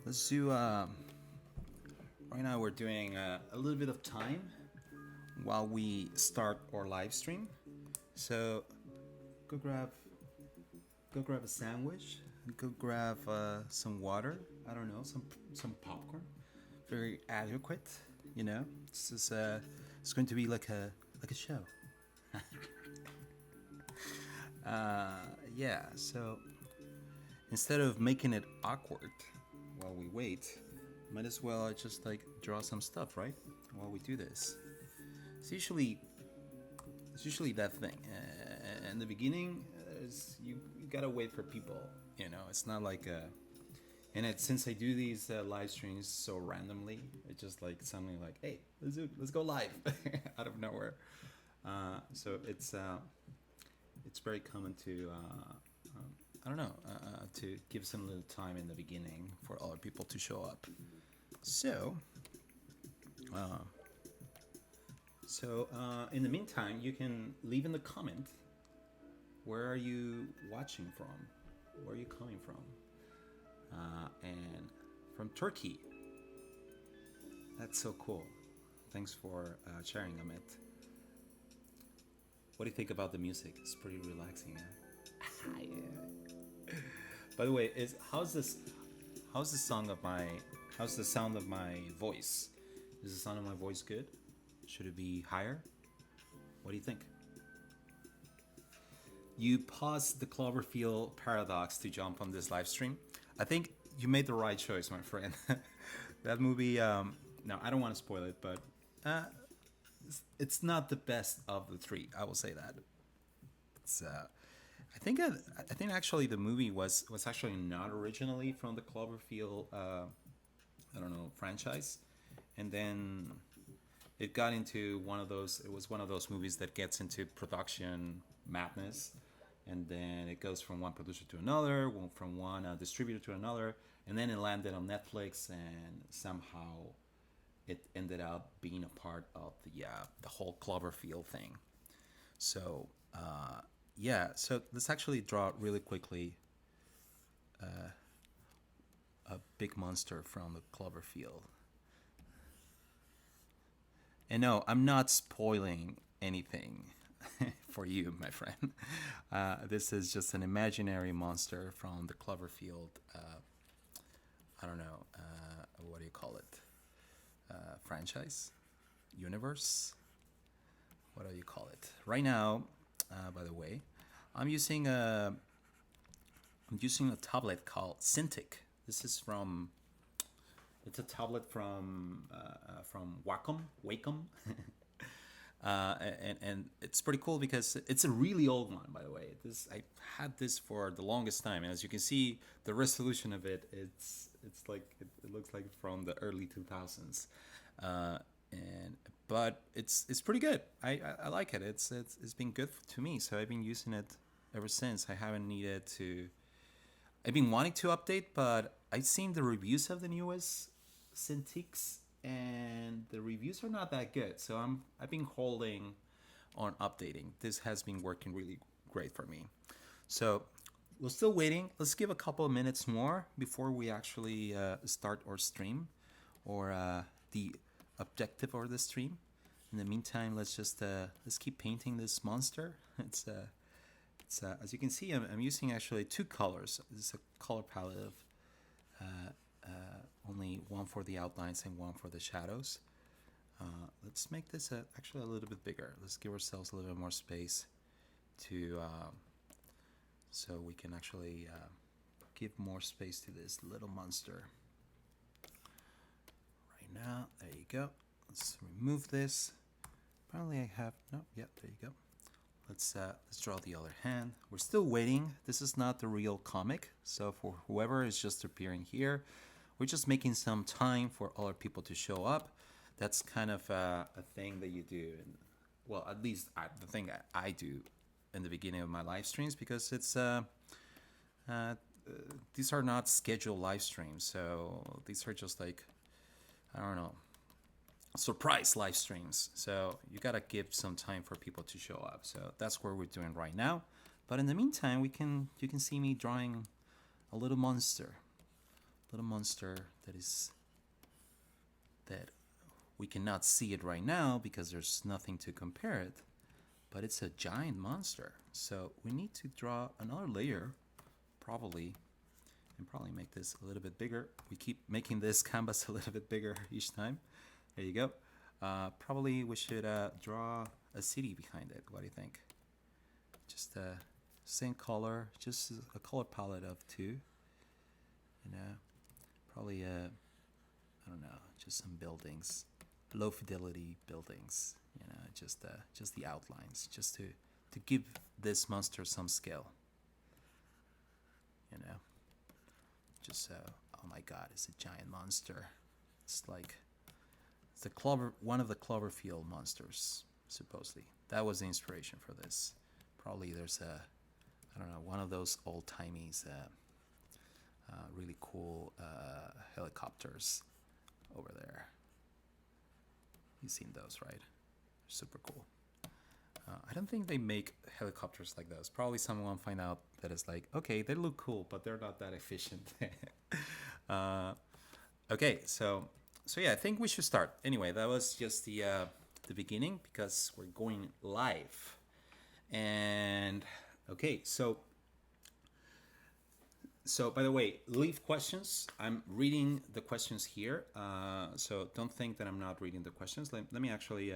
Let's do, right now we're doing a little bit of time while we start our live stream. So go grab a sandwich, go grab some water, I don't know, some popcorn. Very adequate, you know. It's going to be like a show. Yeah, so instead of making it awkward while we wait, might as well just like draw some stuff, right? While we do this. It's usually that thing. In the beginning, you gotta wait for people. You know, it's not like since I do these live streams so randomly, it's just like something like, hey, let's go live out of nowhere. So it's very common to I don't know, to give some little time in the beginning for other people to show up. So in the meantime, you can leave in the comment, where are you watching from? Where are you coming from? And from Turkey. That's so cool. Thanks for sharing, Amit. What do you think about the music? It's pretty relaxing, huh? Yeah. By the way, how's the sound of my voice? Is the sound of my voice good? Should it be higher? What do you think? You paused the Cloverfield paradox to jump on this live stream. I think you made the right choice, my friend. That movie, no, I don't want to spoil it, but it's not the best of the three. I will say that. It's, I think actually the movie was actually not originally from the Cloverfield, I don't know, franchise, and then it got into one of those. It was one of those movies that gets into production madness, and then it goes from one producer to another, from one distributor to another, and then it landed on Netflix, and somehow it ended up being a part of the whole Cloverfield thing. So yeah, so let's actually draw really quickly a big monster from the Cloverfield. And no, I'm not spoiling anything for you, my friend. This is just an imaginary monster from the Cloverfield. I don't know, what do you call it? Franchise, universe. What do you call it? Right now, by the way, I'm using a tablet called Cintiq. This is it's a tablet from Wacom. And it's pretty cool because it's a really old one, by the way. I had this for the longest time, and as you can see, the resolution of it, it's like it looks like from the early 2000s, but it's pretty good. I like it. It's been good to me, so I've been using it ever since. I haven't needed to. I've been wanting to update, but I've seen the reviews of the newest Cintiqs, and the reviews are not that good. So I've been holding on updating. This has been working really great for me. So we're still waiting. Let's give a couple of minutes more before we actually start our stream, or the objective of the stream. In the meantime, let's keep painting this monster. It's as you can see, I'm using actually two colors. This is a color palette of only one for the outlines and one for the shadows. Let's make this actually a little bit bigger. Let's give ourselves a little bit more space to so we can actually give more space to this little monster. Right now, there you go. Let's remove this. Probably I have no. Yep, there you go. Let's draw the other hand. We're still waiting. This is not the real comic, so for whoever is just appearing here, we're just making some time for other people to show up. That's kind of a thing that you do, and well, at least the thing I do in the beginning of my live streams, because it's these are not scheduled live streams, so these are just like, I don't know, surprise live streams. So you gotta give some time for people to show up. So that's what we're doing right now. But in the meantime, you can see me drawing a little monster that we cannot see it right now because there's nothing to compare it, but it's a giant monster. So we need to draw another layer, probably, and probably make this a little bit bigger. We keep making this canvas a little bit bigger each time. There you go. Probably we should draw a city behind it. What do you think? Just same color, just a color palette of two. You know, probably I don't know, just some buildings, low fidelity buildings. You know, just the outlines, just to give this monster some scale. You know, just oh my God, it's a giant monster. It's like one of the Cloverfield monsters, supposedly. That was the inspiration for this. Probably there's I don't know, one of those old-timey, really cool helicopters over there. You've seen those, right? Super cool. I don't think they make helicopters like those. Probably someone find out that it's like, okay, they look cool, but they're not that efficient. Okay, so yeah, I think we should start. Anyway, that was just the beginning, because we're going live. And okay, so by the way, leave questions. I'm reading the questions here, so don't think that I'm not reading the questions. Let me actually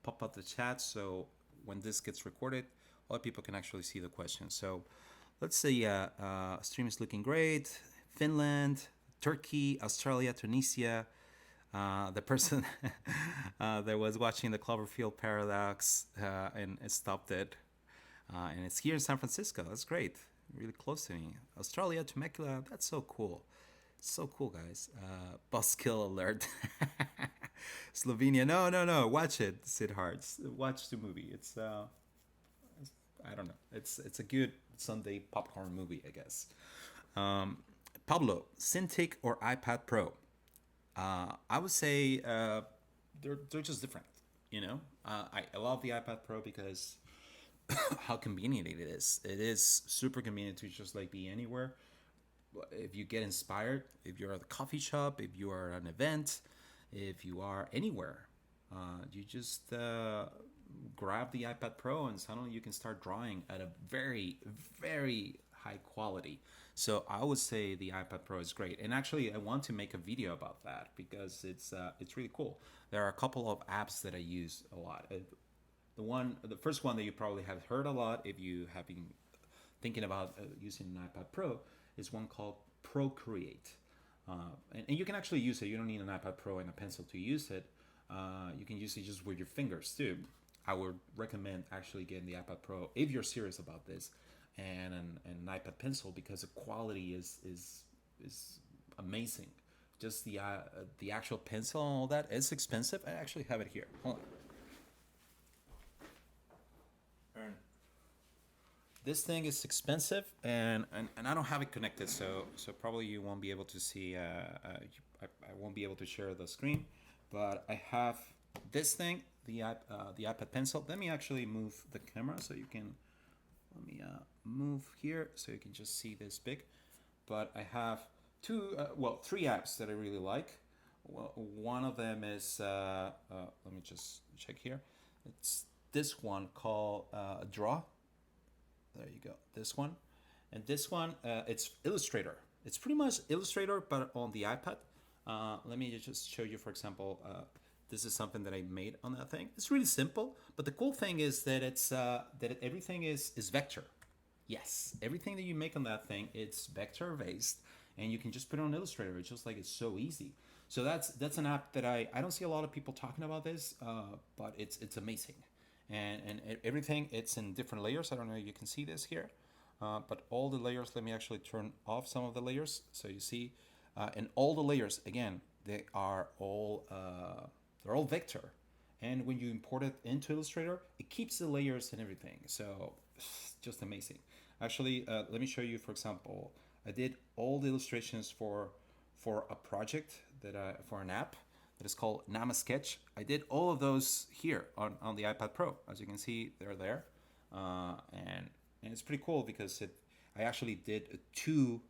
pop up the chat, so when this gets recorded, other people can actually see the questions. So let's say stream is looking great. Finland, Turkey, Australia, Tunisia. The person that was watching the Cloverfield Paradox and stopped it. And it's here in San Francisco. That's great. Really close to me. Australia, Temecula. That's so cool. So cool, guys. Buskill alert. Slovenia. No. Watch it, Sid Hartz. Watch the movie. It's I don't know. It's a good Sunday popcorn movie, I guess. Pablo, Cintiq or iPad Pro? I would say they're just different. You know, I love the iPad Pro because how convenient it is. It is super convenient to just like be anywhere. If you get inspired, if you're at the coffee shop, if you are at an event, if you are anywhere, you just grab the iPad Pro and suddenly you can start drawing at a very, very high quality. So I would say the iPad Pro is great. And actually, I want to make a video about that because it's really cool. There are a couple of apps that I use a lot. The first one that you probably have heard a lot if you have been thinking about using an iPad Pro is one called Procreate. And you can actually use it. You don't need an iPad Pro and a pencil to use it. You can use it just with your fingers too. I would recommend actually getting the iPad Pro if you're serious about this, and an iPad pencil, because the quality is amazing. Just the actual pencil and all that is expensive. I actually have it here. Hold on. this thing is expensive, and I don't have it connected, so probably you won't be able to see. I won't be able to share the screen, but I have this thing, the iPad Pencil. Let me actually move the camera so you can. Let me move here so you can just see this big. But I have three apps that I really like. Well, one of them is let me just check here. It's this one called Draw. There you go. This one, and this one it's Illustrator. It's pretty much Illustrator, but on the iPad. Let me just show you, for example. This is something that I made on that thing. It's really simple, but the cool thing is that everything is vector. Yes, everything that you make on that thing, it's vector based, and you can just put it on Illustrator. It's just like it's so easy. So that's an app that I don't see a lot of people talking about this, but it's amazing, and everything, it's in different layers. I don't know if you can see this here, but all the layers. Let me actually turn off some of the layers so you see, and all the layers again, they are all they're all vector, and when you import it into Illustrator, it keeps the layers and everything. So just amazing. Actually, let me show you. For example, I did all the illustrations for a project for an app that is called Nama Sketch. I did all of those here on the iPad Pro. As you can see, they're there, and it's pretty cool because I actually did two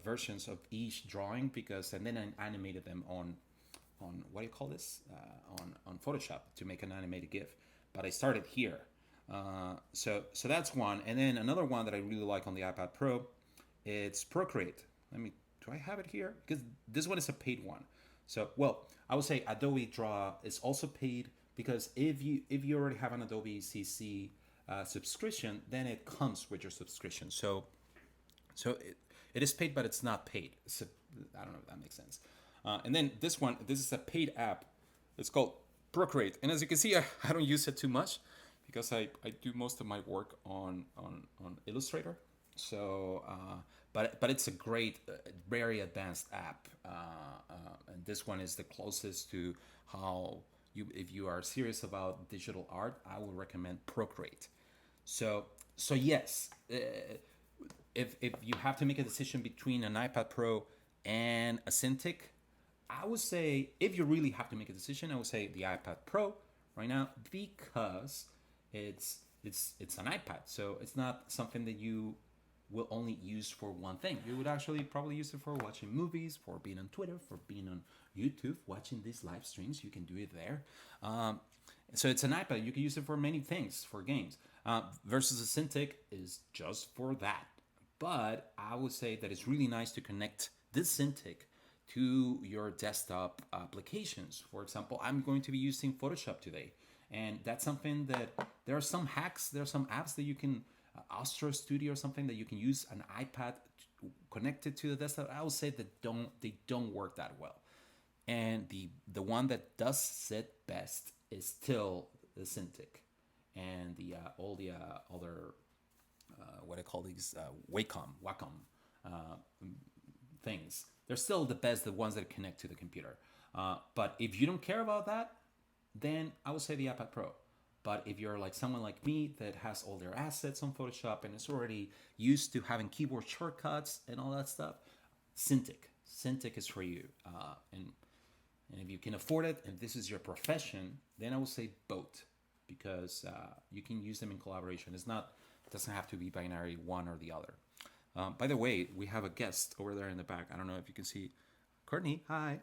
versions of each drawing, and then I animated them on what do you call this, on Photoshop to make an animated GIF. But I started here. So that's one, and then another one that I really like on the iPad Pro, it's Procreate. Do I have it here? Because this one is a paid one. So I would say Adobe Draw is also paid, because if you already have an Adobe CC subscription, then it comes with your subscription. So it is paid, but it's not paid. So I don't know if that makes sense. And then this is a paid app. It's called Procreate, and as you can see, I don't use it too much, because I do most of my work on Illustrator. So, but it's a great, very advanced app, and this one is the closest to how if you are serious about digital art, I would recommend Procreate. So yes, if you have to make a decision between an iPad Pro and a Cintiq, I would say, if you really have to make a decision, I would say the iPad Pro right now, because it's an iPad, so it's not something that you will only use for one thing. You would actually probably use it for watching movies, for being on Twitter, for being on YouTube, watching these live streams. You can do it there. So it's an iPad. You can use it for many things, for games. Versus a Cintiq is just for that. But I would say that it's really nice to connect this Cintiq to your desktop applications. For example, I'm going to be using Photoshop today. And that's something that there are some hacks, there are some apps that you can, Astro Studio or something, that you can use an iPad connected to the desktop. I would say that they don't work that well. And the one that does sit best is still the Cintiq, and all the other what I call these Wacom things. They're still the best, the ones that connect to the computer. But if you don't care about that, then I would say the iPad Pro. But if you're like someone like me that has all their assets on Photoshop and is already used to having keyboard shortcuts and all that stuff, Cintiq is for you. And if you can afford it, and this is your profession, then I would say both, because you can use them in collaboration. It doesn't have to be binary, one or the other. By the way, we have a guest over there in the back. I don't know if you can see. Courtney, hi.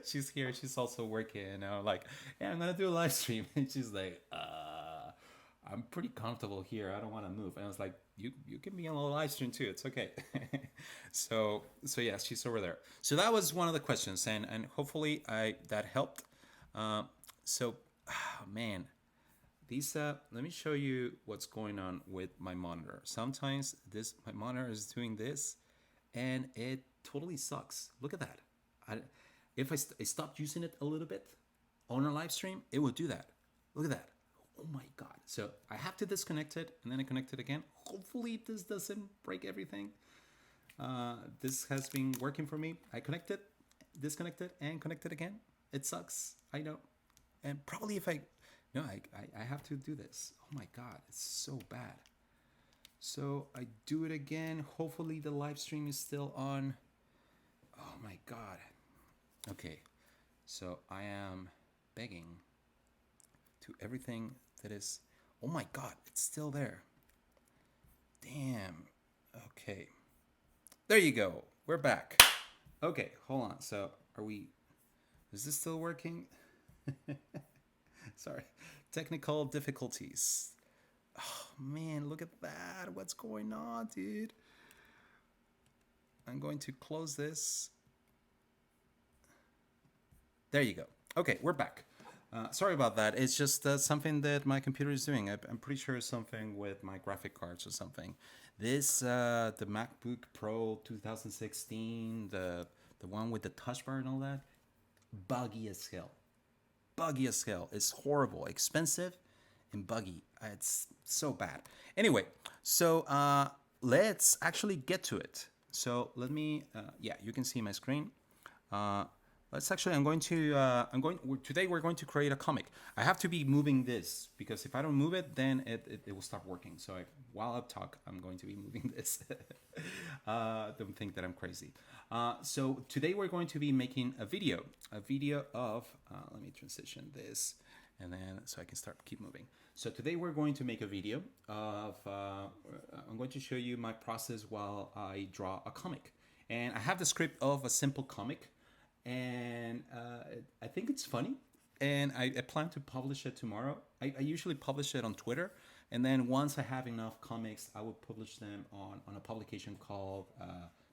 She's here. She's also working. And I'm like, yeah, I'm going to do a live stream. And she's like, I'm pretty comfortable here. I don't want to move. And I was like, you can be on a live stream too. It's okay. So yeah, she's over there. So that was one of the questions. And hopefully that helped. Man, these, let me show you what's going on with my monitor. Sometimes my monitor is doing this, and it totally sucks. Look at that. If I stopped using it a little bit on a live stream, it would do that. Look at that. Oh my God. So I have to disconnect it, and then I connect it again. Hopefully this doesn't break everything. This has been working for me. I connect it, disconnect it, and connect it again. It sucks. I know. And probably I have to do this. Oh my God. It's so bad. So I do it again. Hopefully the live stream is still on. Oh my God. Okay. So I am begging to everything that is. Oh my God, it's still there. Damn. Okay. There you go. We're back. Okay, hold on. So are we. Is this still working? Sorry. Technical difficulties. Oh man, look at that. What's going on, dude? I'm going to close this. There you go. Okay, we're back. Sorry about that. It's just something that my computer is doing. I'm pretty sure it's something with my graphic cards or something. This, the MacBook Pro 2016, the one with the touch bar and all that, buggy as hell. Buggy as hell. It's horrible, expensive, and buggy. It's so bad. Anyway, so let's actually get to it. So let me, yeah, you can see my screen. Let's actually, today we're going to create a comic. I have to be moving this because if I don't move it, then it will stop working. So while I talk, I'm going to be moving this. Don't think that I'm crazy. So today we're going to be making a video of, let me transition this and then so I can keep moving. So today we're going to make a video of, I'm going to show you my process while I draw a comic. And I have the script of a simple comic. And I think it's funny, and I plan to publish it tomorrow. I usually publish it on Twitter, and then once I have enough comics, I will publish them on a publication called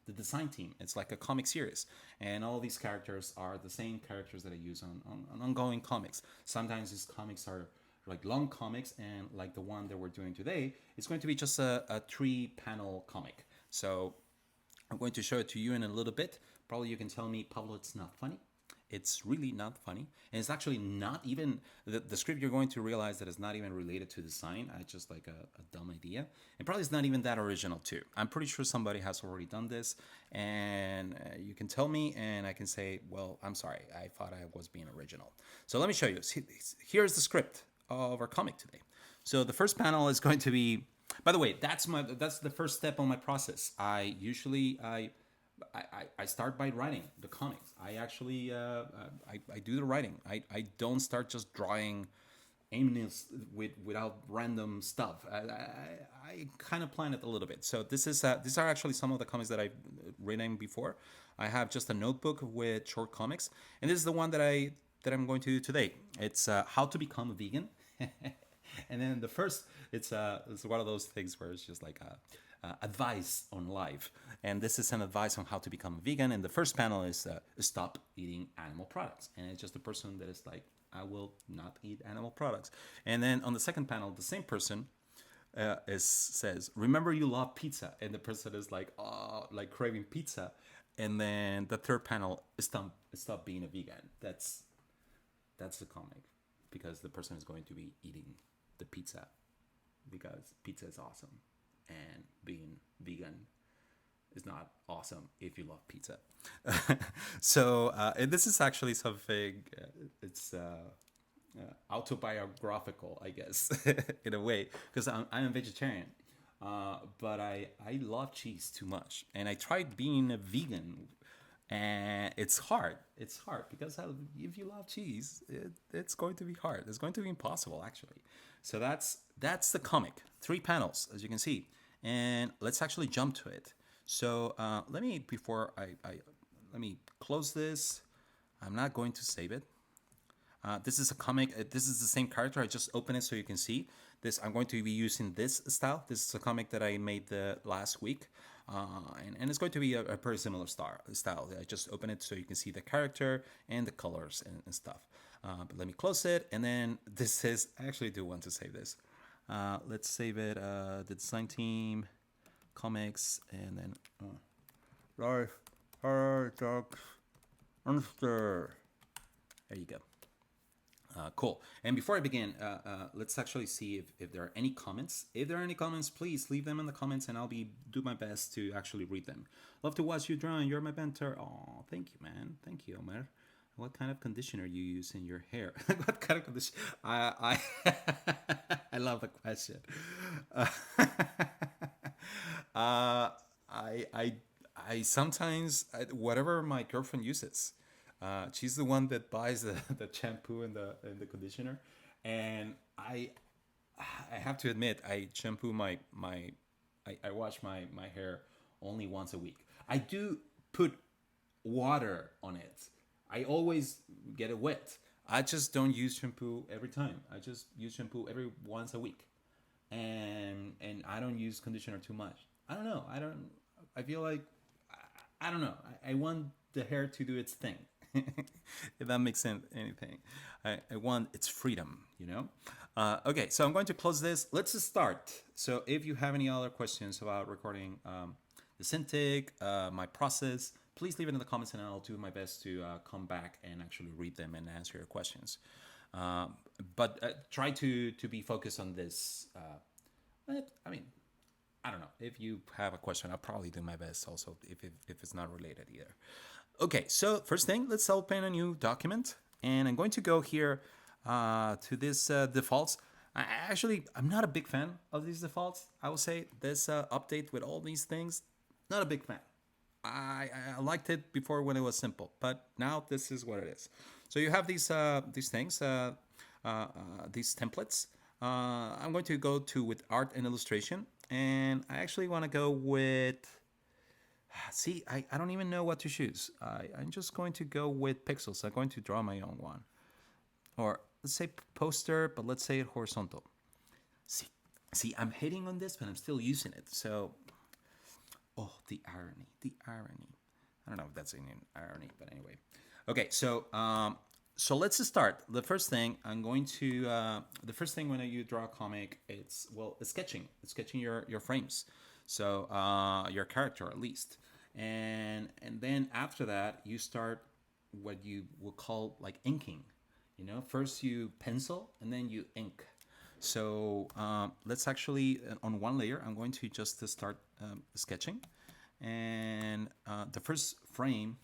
the Design Team. It's like a comic series, and all these characters are the same characters that I use on ongoing comics. Sometimes these comics are like long comics, and like the one that we're doing today, it's going to be just a 3-panel comic. So I'm going to show it to you in a little bit. Probably you can tell me, Pablo, it's not funny. It's really not funny. And it's actually not even, the script you're going to realize that it's not even related to design. It's just like a dumb idea. And probably it's not even that original too. I'm pretty sure somebody has already done this. And you can tell me and I can say, well, I'm sorry. I thought I was being original. So let me show you. Here's the script of our comic today. So the first panel is going to be, by the way, that's the first step on my process. I start by writing the comics. I actually I do the writing. I don't start just drawing aimless without random stuff. I kind of plan it a little bit. So these are actually some of the comics that I've written before. I have just a notebook with short comics, and this is the one that I'm going to do today. It's how to become a vegan. And then the first, it's one of those things where it's just like advice on life. And this is an advice on how to become a vegan. And the first panel is stop eating animal products. And it's just a person that is like, I will not eat animal products. And then on the second panel, the same person says, remember you love pizza. And the person is like, oh, like craving pizza. And then the third panel is stop being a vegan. That's the comic, because the person is going to be eating the pizza because pizza is awesome, and being vegan is not awesome if you love pizza. So and this is actually something, it's autobiographical, I guess, in a way, because I'm a vegetarian, but I love cheese too much, and I tried being a vegan. And it's hard. It's hard because if you love cheese, it's going to be hard. It's going to be impossible, actually. So that's the comic. 3 panels, as you can see. And let's actually jump to it. So let me close this. I'm not going to save it. This is a comic. This is the same character. I just opened it so you can see this. I'm going to be using this style. This is a comic that I made last week. And it's going to be a very similar style. I just open it so you can see the character and the colors and stuff. But let me close it. And then this is, I actually do want to save this. Let's save it. The Design Team, comics, and then life, dogs, monster. There you go. Cool. And before I begin, let's actually see if there are any comments. If there are any comments, please leave them in the comments and I'll do my best to actually read them. Love to watch you drawing. You're my mentor. Oh, thank you, man. Thank you, Omer. What kind of conditioner you use in your hair? What kind of conditioner? I love the question. Uh, I I sometimes whatever my girlfriend uses. She's the one that buys the shampoo and the conditioner, and I have to admit I shampoo I wash my hair only once a week. I do put water on it. I always get it wet. I just don't use shampoo every time. I just use shampoo every once a week, and I don't use conditioner too much. I don't know. I don't. I feel like I don't know. I want the hair to do its thing. If that makes sense, anything. I want its freedom, you know? Okay, so I'm going to close this. Let's just start. So if you have any other questions about recording the Cintiq, my process, please leave it in the comments and I'll do my best to come back and actually read them and answer your questions. But try to be focused on this. I mean, I don't know. If you have a question, I'll probably do my best also if it's not related either. Okay, so first thing, let's open a new document. And I'm going to go here to this defaults. I'm not a big fan of these defaults. I will say this update with all these things, not a big fan. I liked it before when it was simple, but now this is what it is. So you have these things, these templates. I'm going to go to with art and illustration, and I actually want to go with. See, I don't even know what to choose. I'm just going to go with pixels. I'm going to draw my own one, or let's say poster, but let's say it horizontal. See, I'm hating on this, but I'm still using it. So, oh, the irony, the irony. I don't know if that's an irony, but anyway. Okay, so let's just start. The first thing I'm going to, the first thing when you draw a comic, it's sketching. It's sketching your frames. So your character at least, and then after that you start what you will call like inking. You know, first you pencil and then you ink. So let's actually on one layer I'm going to just start sketching, and the first frame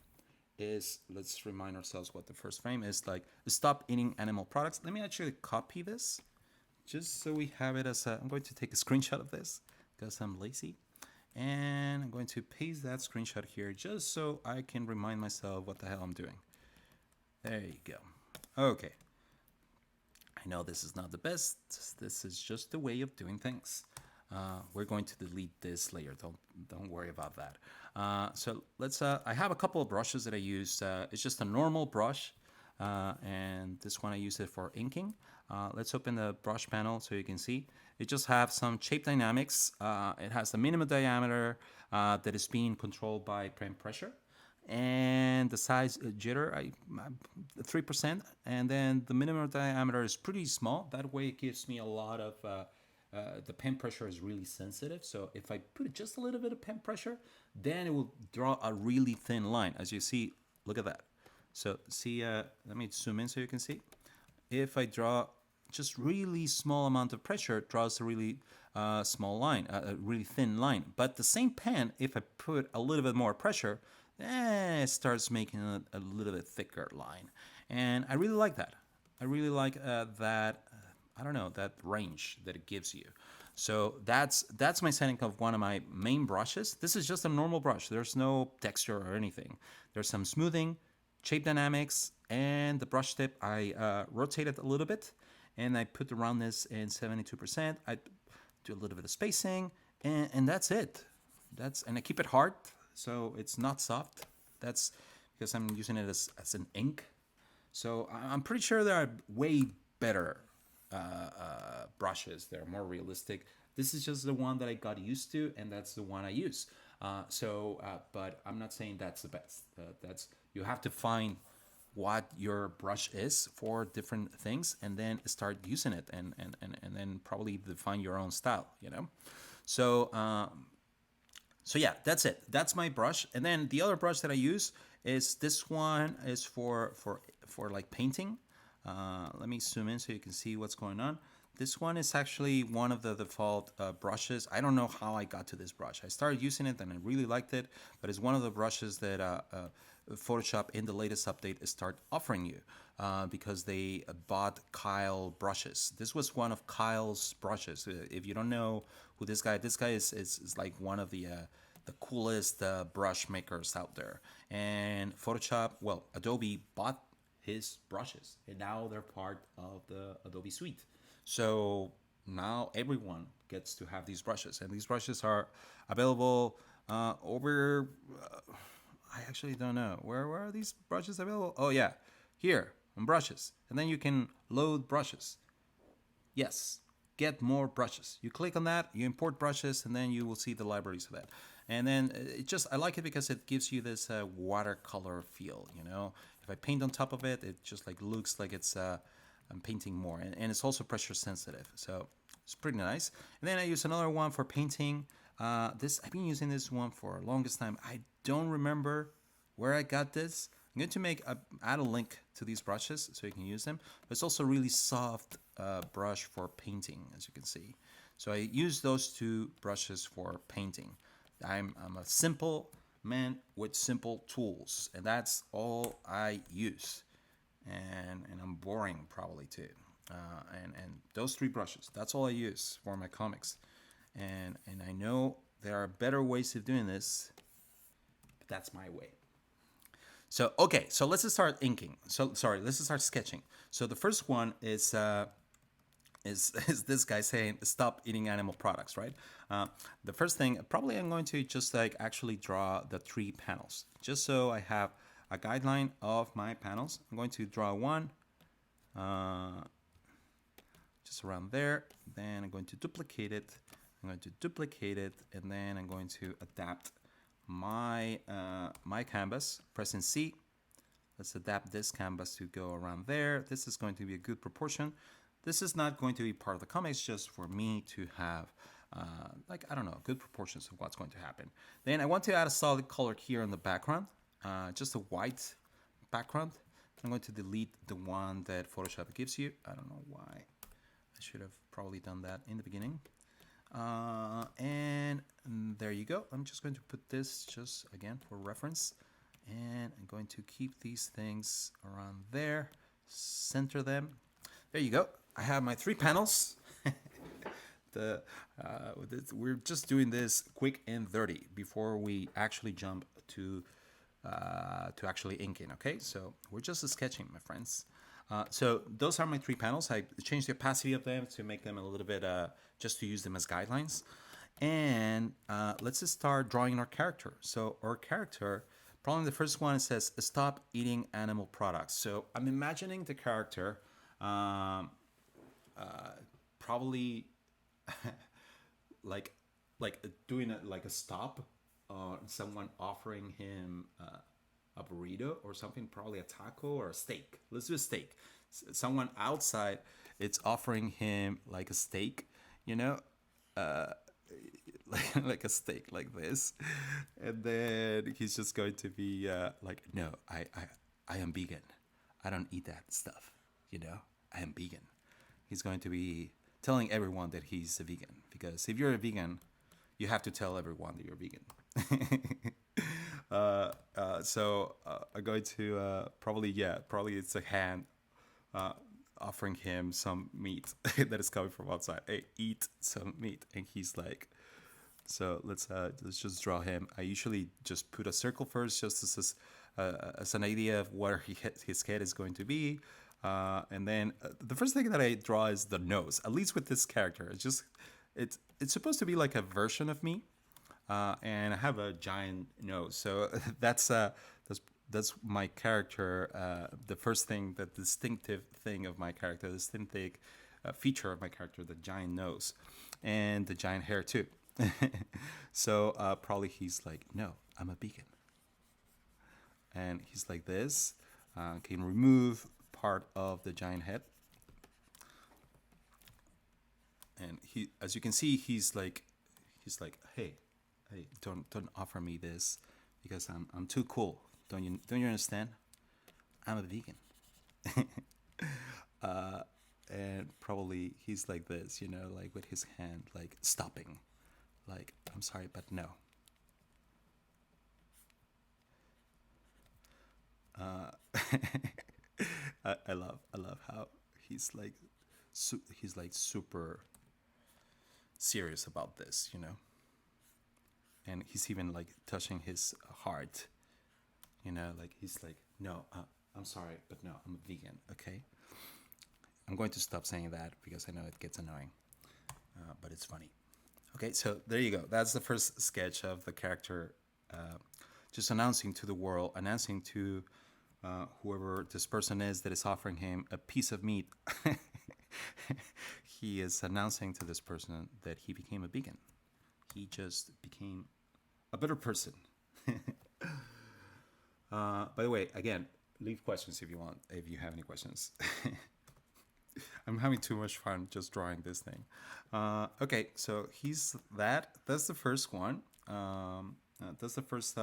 is, let's remind ourselves what the first frame is, like stop eating animal products. Let me actually copy this just so we have it as I'm going to take a screenshot of this because I'm lazy, and I'm going to paste that screenshot here just so I can remind myself what the hell I'm doing. There you go. Okay, I know this is not the best. This is just the way of doing things. We're going to delete this layer. Don't worry about that. So let's. I have a couple of brushes that I use. It's just a normal brush, and this one I use it for inking. Let's open the brush panel so you can see. It just have some shape dynamics. It has the minimum diameter that is being controlled by prime pressure, and the size jitter 3%, and then the minimum diameter is pretty small. That way it gives me a lot of the pen pressure is really sensitive, so if I put just a little bit of pen pressure, then it will draw a really thin line. As you see, look at that. So see, let me zoom in so you can see. If I draw just really small amount of pressure, it draws a really small line, a really thin line. But the same pen, if I put a little bit more pressure, it starts making a little bit thicker line. And I really like that. I really like that. I don't know, that range that it gives you. So that's my setting of one of my main brushes. This is just a normal brush. There's no texture or anything. There's some smoothing, shape dynamics, and the brush tip I rotate it a little bit, and I put the roundness in 72%. I do a little bit of spacing, and that's it. And I keep it hard, so it's not soft. That's because I'm using it as an ink. So I'm pretty sure there are way better brushes. They're more realistic. This is just the one that I got used to, and that's the one I use. But I'm not saying that's the best. You have to find what your brush is for different things, and then start using it, and then probably define your own style. You know, so yeah, that's it. That's my brush, and then the other brush that I use is this one is for like painting. Let me zoom in so you can see what's going on. This one is actually one of the default brushes. I don't know how I got to this brush. I started using it and I really liked it, but it's one of the brushes that Photoshop in the latest update start offering you because they bought Kyle brushes. This was one of Kyle's brushes. If you don't know who this guy is like one of the coolest brush makers out there. And Photoshop, well, Adobe bought his brushes, and now they're part of the Adobe suite. So now everyone gets to have these brushes, and these brushes are available over. I actually don't know where are these brushes available. Oh yeah, here on brushes, and then you can load brushes. Yes, get more brushes. You click on that, you import brushes, and then you will see the libraries of that. And then it just I like it because it gives you this watercolor feel. You know, if I paint on top of it, it just like looks like it's I'm painting more, and it's also pressure sensitive, so it's pretty nice. And then I use another one for painting. This I've been using this one for the longest time. I don't remember where I got this. I'm going to add a link to these brushes so you can use them. But it's also a really soft brush for painting, as you can see. So I use those two brushes for painting. I'm a simple man with simple tools, and that's all I use. And I'm boring probably too. And those three brushes, that's all I use for my comics. And I know there are better ways of doing this, but that's my way. So okay, so let's start inking. So sorry, let's start sketching. So the first one is this guy saying stop eating animal products, right? The first thing, probably I'm going to just like actually draw the three panels, just so I have a guideline of my panels. I'm going to draw one, just around there. Then I'm going to duplicate it. I'm going to duplicate it, and then I'm going to adapt my my canvas. Pressing C. Let's adapt this canvas to go around there. This is going to be a good proportion. This is not going to be part of the comics, just for me to have, like, I don't know, good proportions of what's going to happen. Then I want to add a solid color here in the background, just a white background. I'm going to delete the one that Photoshop gives you. I don't know why. I should have probably done that in the beginning. And there you go. I'm just going to put this just again for reference. And I'm going to keep these things around there, center them. There you go. I have my three panels. We're just doing this quick and dirty before we actually jump to actually inking. Okay, so we're just sketching, my friends. So those are my three panels. I changed the opacity of them to make them a little bit, just to use them as guidelines. And let's just start drawing our character. So our character, probably the first one says, stop eating animal products. So I'm imagining the character probably like doing it like a stop, someone offering him a burrito or something, probably a taco or a steak. Let's do a steak. Someone outside, it's offering him like a steak, you know, like a steak like this, and then he's just going to be like, no, I am vegan. I don't eat that stuff, you know. I am vegan. He's going to be telling everyone that he's a vegan, because if you're a vegan, you have to tell everyone that you're vegan. So I'm going to probably it's a hand offering him some meat that is coming from outside. Hey, eat some meat, and he's like, so let's just draw him. I usually just put a circle first, just as an idea of where his head is going to be. And then the first thing that I draw is the nose. At least with this character, it's supposed to be like a version of me, and I have a giant nose. So that's my character. The first thing, the distinctive thing of my character, the distinctive feature of my character, the giant nose, and the giant hair too. So probably he's like, no, I'm a vegan, and he's like this. Can remove part of the giant head, and he, as you can see, he's like, hey, don't offer me this because I'm too cool. Don't you understand? I'm a vegan. And probably he's like this, you know, like with his hand like stopping, like, I'm sorry, but no. Uh, I love how he's like he's like super serious about this, you know, and he's even like touching his heart, you know, like he's like, no, I'm sorry, but no, I'm a vegan. Okay, I'm going to stop saying that because I know it gets annoying, but it's funny. Okay, so there you go. That's the first sketch of the character, just announcing to the world, announcing to whoever this person is that is offering him a piece of meat. He is announcing to this person that he became a vegan. He just became a better person. By the way, again, leave questions if you want, if you have any questions. I'm having too much fun just drawing this thing. Okay, so he's that. That's the first one. That's the first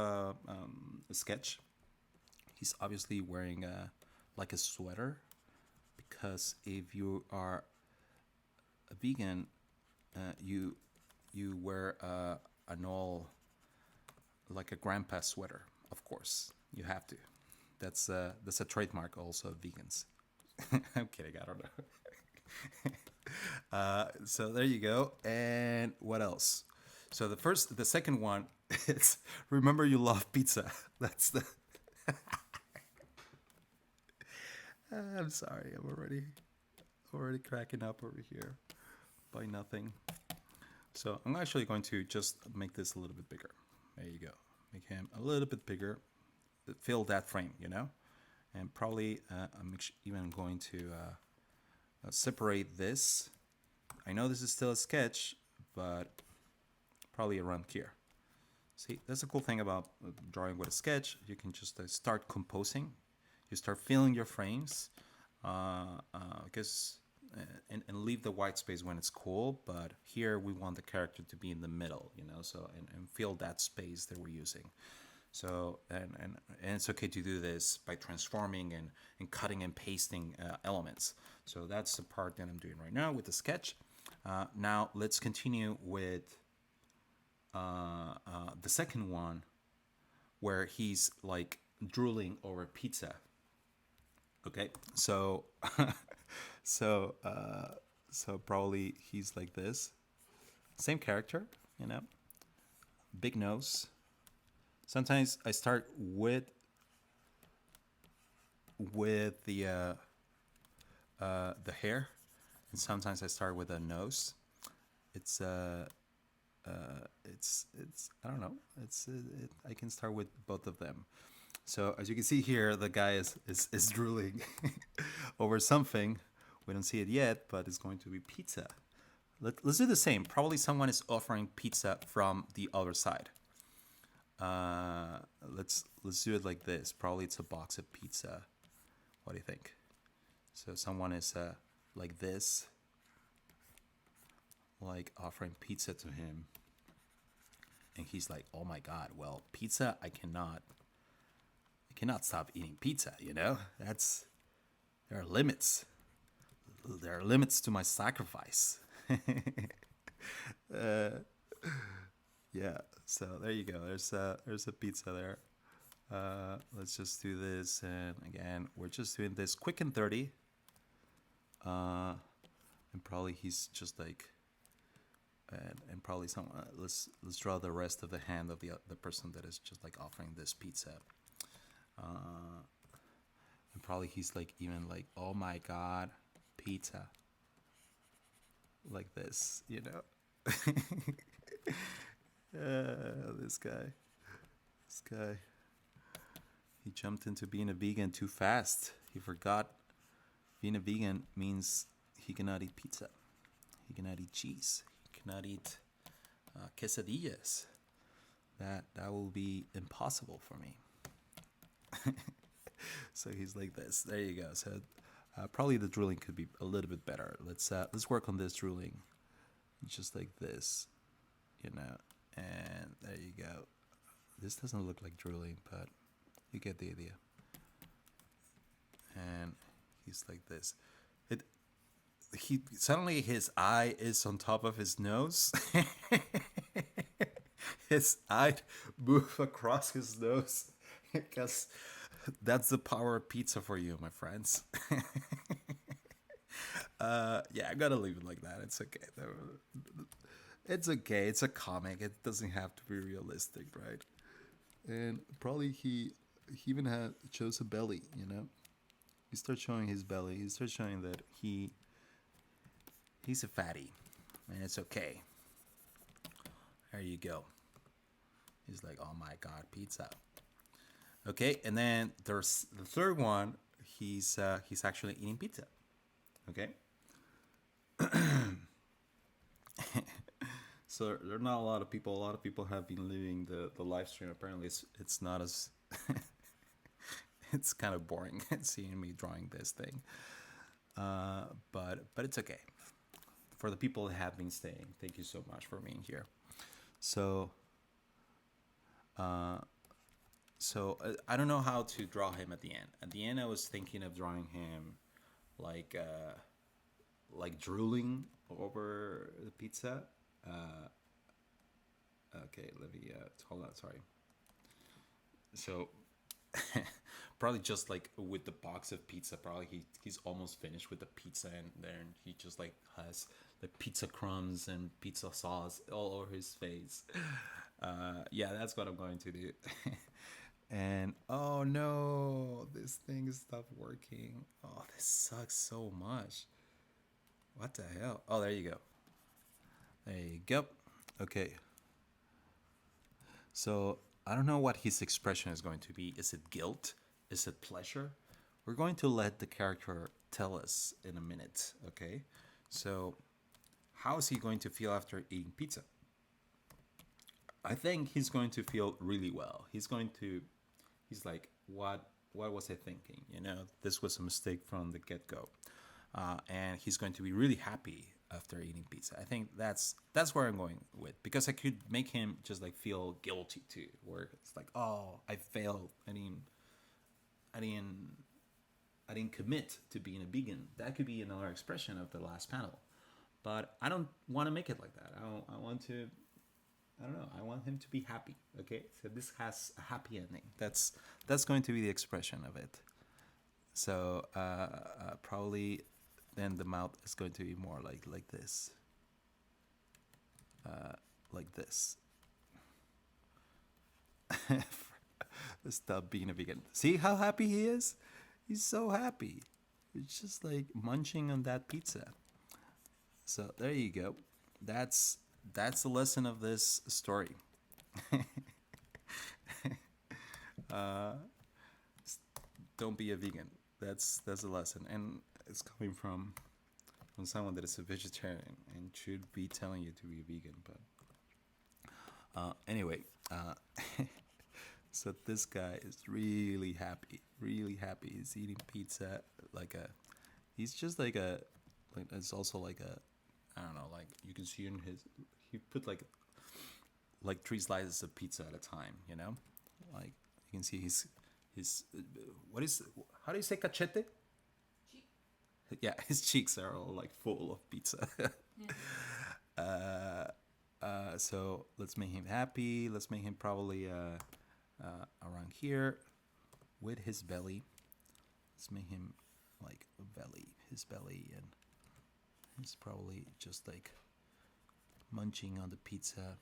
sketch. He's obviously wearing like a sweater because if you are a vegan, you wear an all like a grandpa sweater. Of course, you have to. That's a trademark also of vegans. I'm kidding. I don't know. So there you go. And what else? So the second one is remember you love pizza. That's the. I'm sorry. I'm already cracking up over here by nothing. So I'm actually going to just make this a little bit bigger. There you go. Make him a little bit bigger. Fill that frame, you know. And probably I'm even going to separate this. I know this is still a sketch, but probably around here. See, that's the cool thing about drawing with a sketch. You can just start composing. You start filling your frames, because and leave the white space when it's cool. But here we want the character to be in the middle, you know. So and fill that space that we're using. So and it's okay to do this by transforming and cutting and pasting elements. So that's the part that I'm doing right now with the sketch. Now let's continue with the second one, where he's like drooling over pizza. Okay, so so so probably he's like this. Same character, you know, big nose. Sometimes I start with the hair, and sometimes I start with a nose. It's it's I don't know. I can start with both of them. So as you can see here, the guy is drooling over something. We don't see it yet, but it's going to be pizza. Let's do the same. Probably someone is offering pizza from the other side. Let's do it like this. Probably it's a box of pizza. What do you think? So someone is like this, like offering pizza to him, and he's like, "Oh my God! Well, pizza, I cannot stop eating pizza. You know, there are limits. There are limits to my sacrifice." Yeah. So there you go. There's a pizza there. Let's just do this, and again, we're just doing this quick and dirty. And probably he's just like, and probably some. Let's draw the rest of the hand of the person that is just like offering this pizza. And probably he's like even like, oh my God, pizza, like this, you know. This guy, he jumped into being a vegan too fast. He forgot being a vegan means he cannot eat pizza, he cannot eat cheese, he cannot eat quesadillas. That will be impossible for me. So he's like this. There you go. So probably the drooling could be a little bit better. Let's work on this drooling, just like this, you know. And there you go. This doesn't look like drooling, but you get the idea. And he's like this. He suddenly his eye is on top of his nose. His eye move across his nose because That's the power of pizza for you, my friends. Yeah, I gotta leave it like that. It's okay. It's okay. It's a comic. It doesn't have to be realistic, right? And probably he even had shows a belly. You know, he starts showing his belly. He starts showing that he's a fatty, and it's okay. There you go. He's like, oh my god, pizza. Okay, and then there's the third one. He's actually eating pizza. Okay, so there are not a lot of people. A lot of people have been leaving the live stream. Apparently, it's not as it's kind of boring seeing me drawing this thing. But it's okay. For the people that have been staying, thank you so much for being here. So I don't know how to draw him at the end. At the end, I was thinking of drawing him like drooling over the pizza. Okay, let me hold on. Sorry. So probably just like with the box of pizza, probably he's almost finished with the pizza, and then he just like has the pizza crumbs and pizza sauce all over his face. Yeah, that's what I'm going to do. And oh no, this thing stopped working. Oh, this sucks so much. What the hell? Oh, there you go. There you go. Okay. So I don't know what his expression is going to be. Is it guilt? Is it pleasure? We're going to let the character tell us in a minute. Okay. So how is he going to feel after eating pizza? I think he's going to feel really well. He's like, what was I thinking? You know, this was a mistake from the get go. And he's going to be really happy after eating pizza. I think that's where I'm going with, because I could make him just like feel guilty too, where it's like, oh, I failed. I didn't, I didn't commit to being a vegan. That could be another expression of the last panel, but I don't want to make it like that. I want to. I don't know. I want him to be happy. Okay, so this has a happy ending. That's going to be the expression of it. So probably then the mouth is going to be more like this, like this. Stop being a vegan. See how happy he is? He's so happy. It's just like munching on that pizza. So there you go. That's the lesson of this story. Don't be a vegan. That's a lesson, and it's coming from someone that is a vegetarian and should be telling you to be a vegan. But anyway, so this guy is really happy, really happy. He's eating pizza like a. He's just like it's also like a. I don't know, like you can see in his. He put like 3 slices of pizza at a time. You know, like you can see his what is, how do you say cachete? Yeah, his cheeks are all like full of pizza. So let's make him happy. Let's make him probably around here with his belly. Let's make him like his belly, and he's probably just like munching on the pizza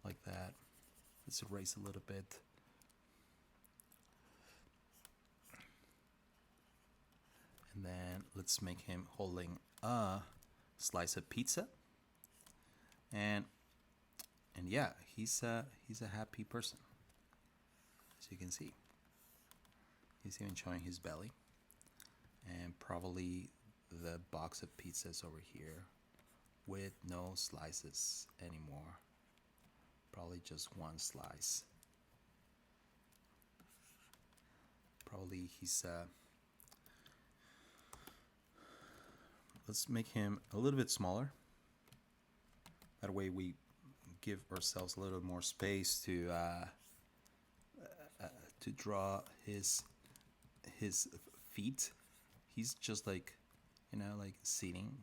like that. Let's erase a little bit. And then let's make him holding a slice of pizza. And yeah, he's a happy person, as you can see. He's even showing his belly, and probably the box of pizzas over here with no slices anymore. Probably just one slice. Probably he's let's make him a little bit smaller. That way we give ourselves a little more space to draw his feet. He's just like, like sitting.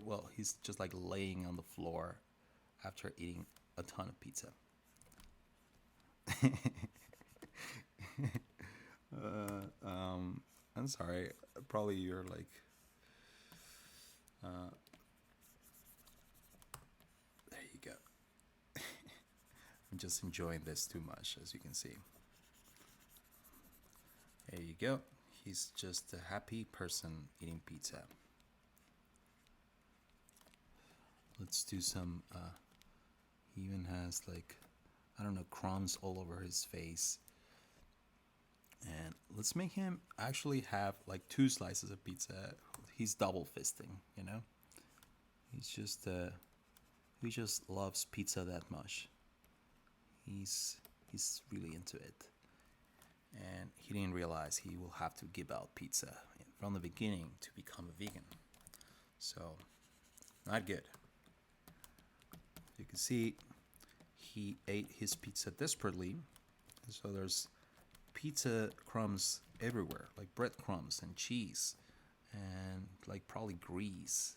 Well, he's just like laying on the floor after eating a ton of pizza. I'm sorry. Probably you're like, there you go. I'm just enjoying this too much, as you can see. There you go. He's just a happy person eating pizza. Let's do some. He even has like, I don't know, crumbs all over his face. And let's make him actually have like 2 slices of pizza. He's double fisting, you know. He's just he just loves pizza that much. He's really into it. And he didn't realize he will have to give out pizza from the beginning to become a vegan. So, not good. You can see he ate his pizza desperately. So there's pizza crumbs everywhere, like breadcrumbs and cheese and like probably grease.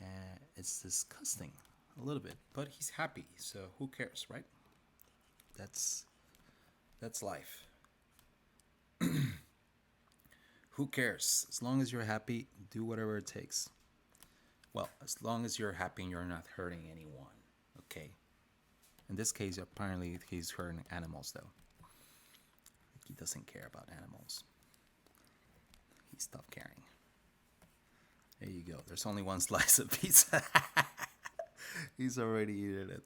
And it's disgusting a little bit, but he's happy, so who cares, right? That's life. Who cares? As long as you're happy, do whatever it takes. Well, as long as you're happy and you're not hurting anyone, okay? In this case, apparently he's hurting animals, though. He doesn't care about animals. He stopped caring. There you go. There's only 1 slice of pizza. He's already eaten it.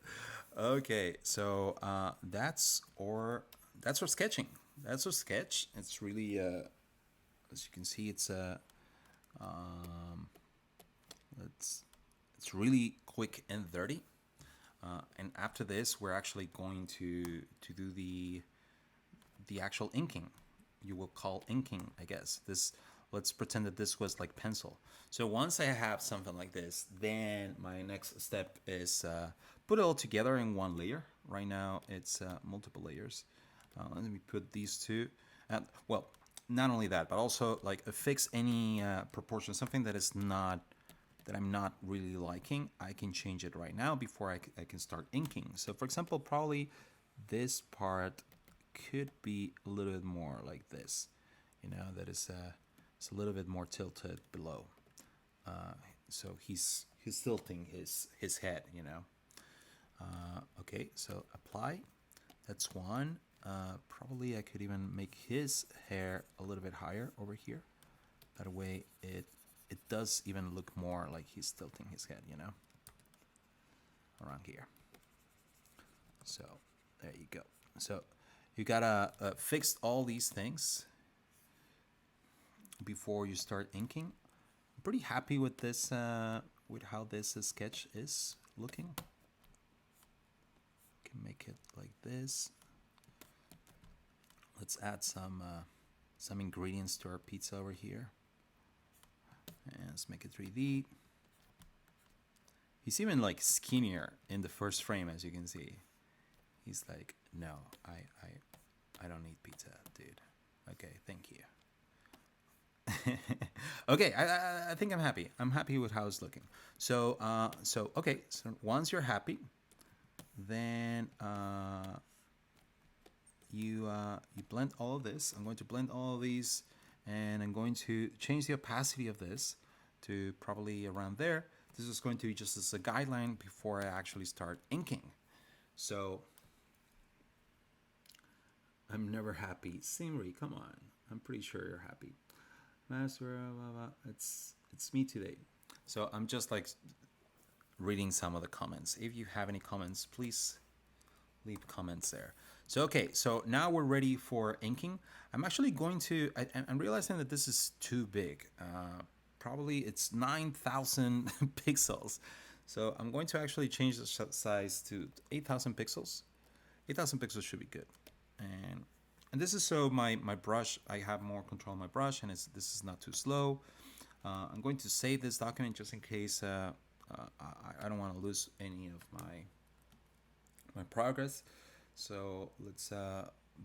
Okay, so that's our sketching. That's our sketch. It's really, as you can see, it's it's really quick and dirty. And after this, we're actually going to do the actual inking. You will call inking, I guess. Let's pretend that this was like pencil. So once I have something like this, then my next step is put it all together in 1 layer. Right now it's multiple layers. Let me put these 2. Well, not only that, but also like fix any proportion, something that is not, that I'm not really liking. I can change it right now before I can start inking. So for example, probably this part could be a little bit more like this, you know, that is it's a little bit more tilted below. So he's tilting his head, you know. Okay, so apply. That's 1. Probably I could even make his hair a little bit higher over here. That way it does even look more like he's tilting his head, you know, around here. So there you go. So you gotta fix all these things before you start inking. I'm pretty happy with this, with how this sketch is looking. Can make it like this. Let's add some ingredients to our pizza over here. And let's make it 3D. He's even like skinnier in the first frame, as you can see. He's like, no, I don't need pizza, dude. Okay, thank you. Okay, I think I'm happy. I'm happy with how it's looking. So okay, so once you're happy, then you blend all of this. I'm going to blend all of these, and I'm going to change the opacity of this to probably around there. This is going to be just as a guideline before I actually start inking. So I'm never happy. Simri, come on. I'm pretty sure you're happy. Master, it's me today. So I'm just like reading some of the comments. If you have any comments, please leave comments there. So okay, so now we're ready for inking. I'm actually going to, I'm realizing that this is too big. Probably it's 9,000 pixels. So I'm going to actually change the size to 8,000 pixels. 8,000 pixels should be good. And this is so my brush, I have more control of my brush, and this is not too slow. I'm going to save this document just in case I don't want to lose any of my progress. So let's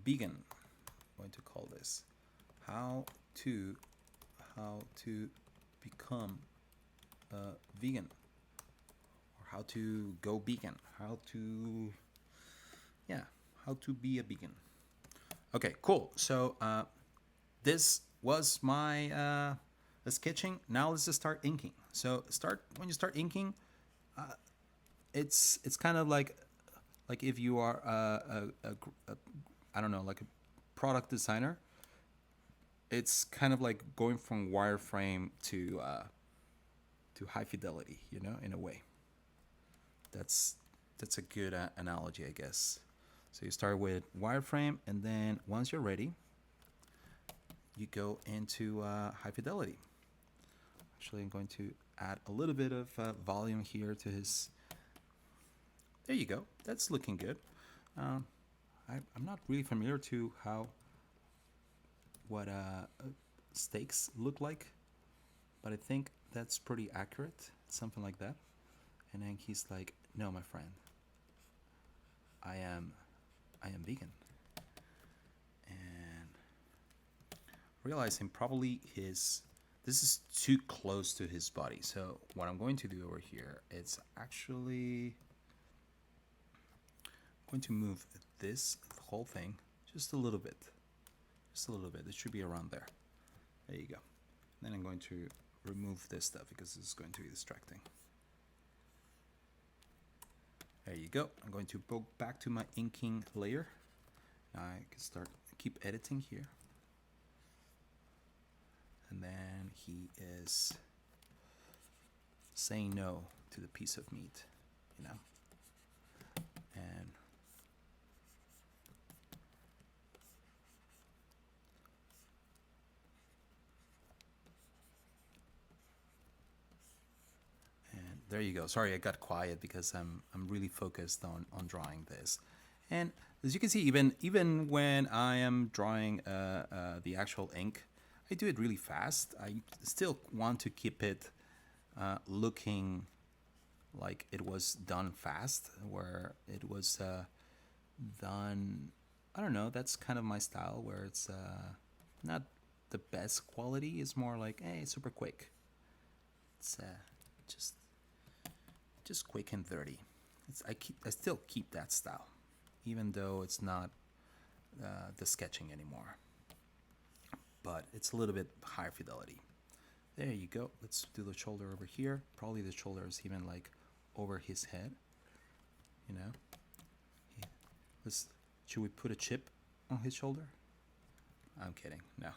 begin. I'm going to call this how to become a vegan, or how to go vegan, how to be a vegan. Okay, cool. So this was my sketching. Now let's just start inking. So start when you start inking, it's kind of like if you are a I don't know, like a product designer. It's kind of like going from wireframe to high fidelity, you know, in a way. That's that's a good analogy, I guess. So you start with wireframe, and then once you're ready, you go into high fidelity. Actually, I'm going to add a little bit of volume here to his. There you go. That's looking good. Um, I'm not really familiar to how what stakes look like, but I think that's pretty accurate. Something like that. And then he's like, "No, my friend, I am, I am vegan." And realizing probably his this is too close to his body. So what I'm going to do over here, it's actually going to move this whole thing just a little bit. Just a little bit. It should be around there. There you go. Then I'm going to remove this stuff because this is going to be distracting. There you go. I'm going to go back to my inking layer. Now I can keep editing here. And then he is saying no to the piece of meat, you know. And there you go. Sorry, I got quiet because I'm really focused on drawing this. And as you can see, even when I am drawing the actual ink, I do it really fast. I still want to keep it looking like it was done fast, where it was done. I don't know. That's kind of my style, where it's not the best quality. It's more like, hey, super quick. It's just quick and dirty. I still keep that style, even though it's not the sketching anymore. But it's a little bit higher fidelity. There you go. Let's do the shoulder over here. Probably the shoulder is even like over his head. You know. Should we put a chip on his shoulder? I'm kidding. No.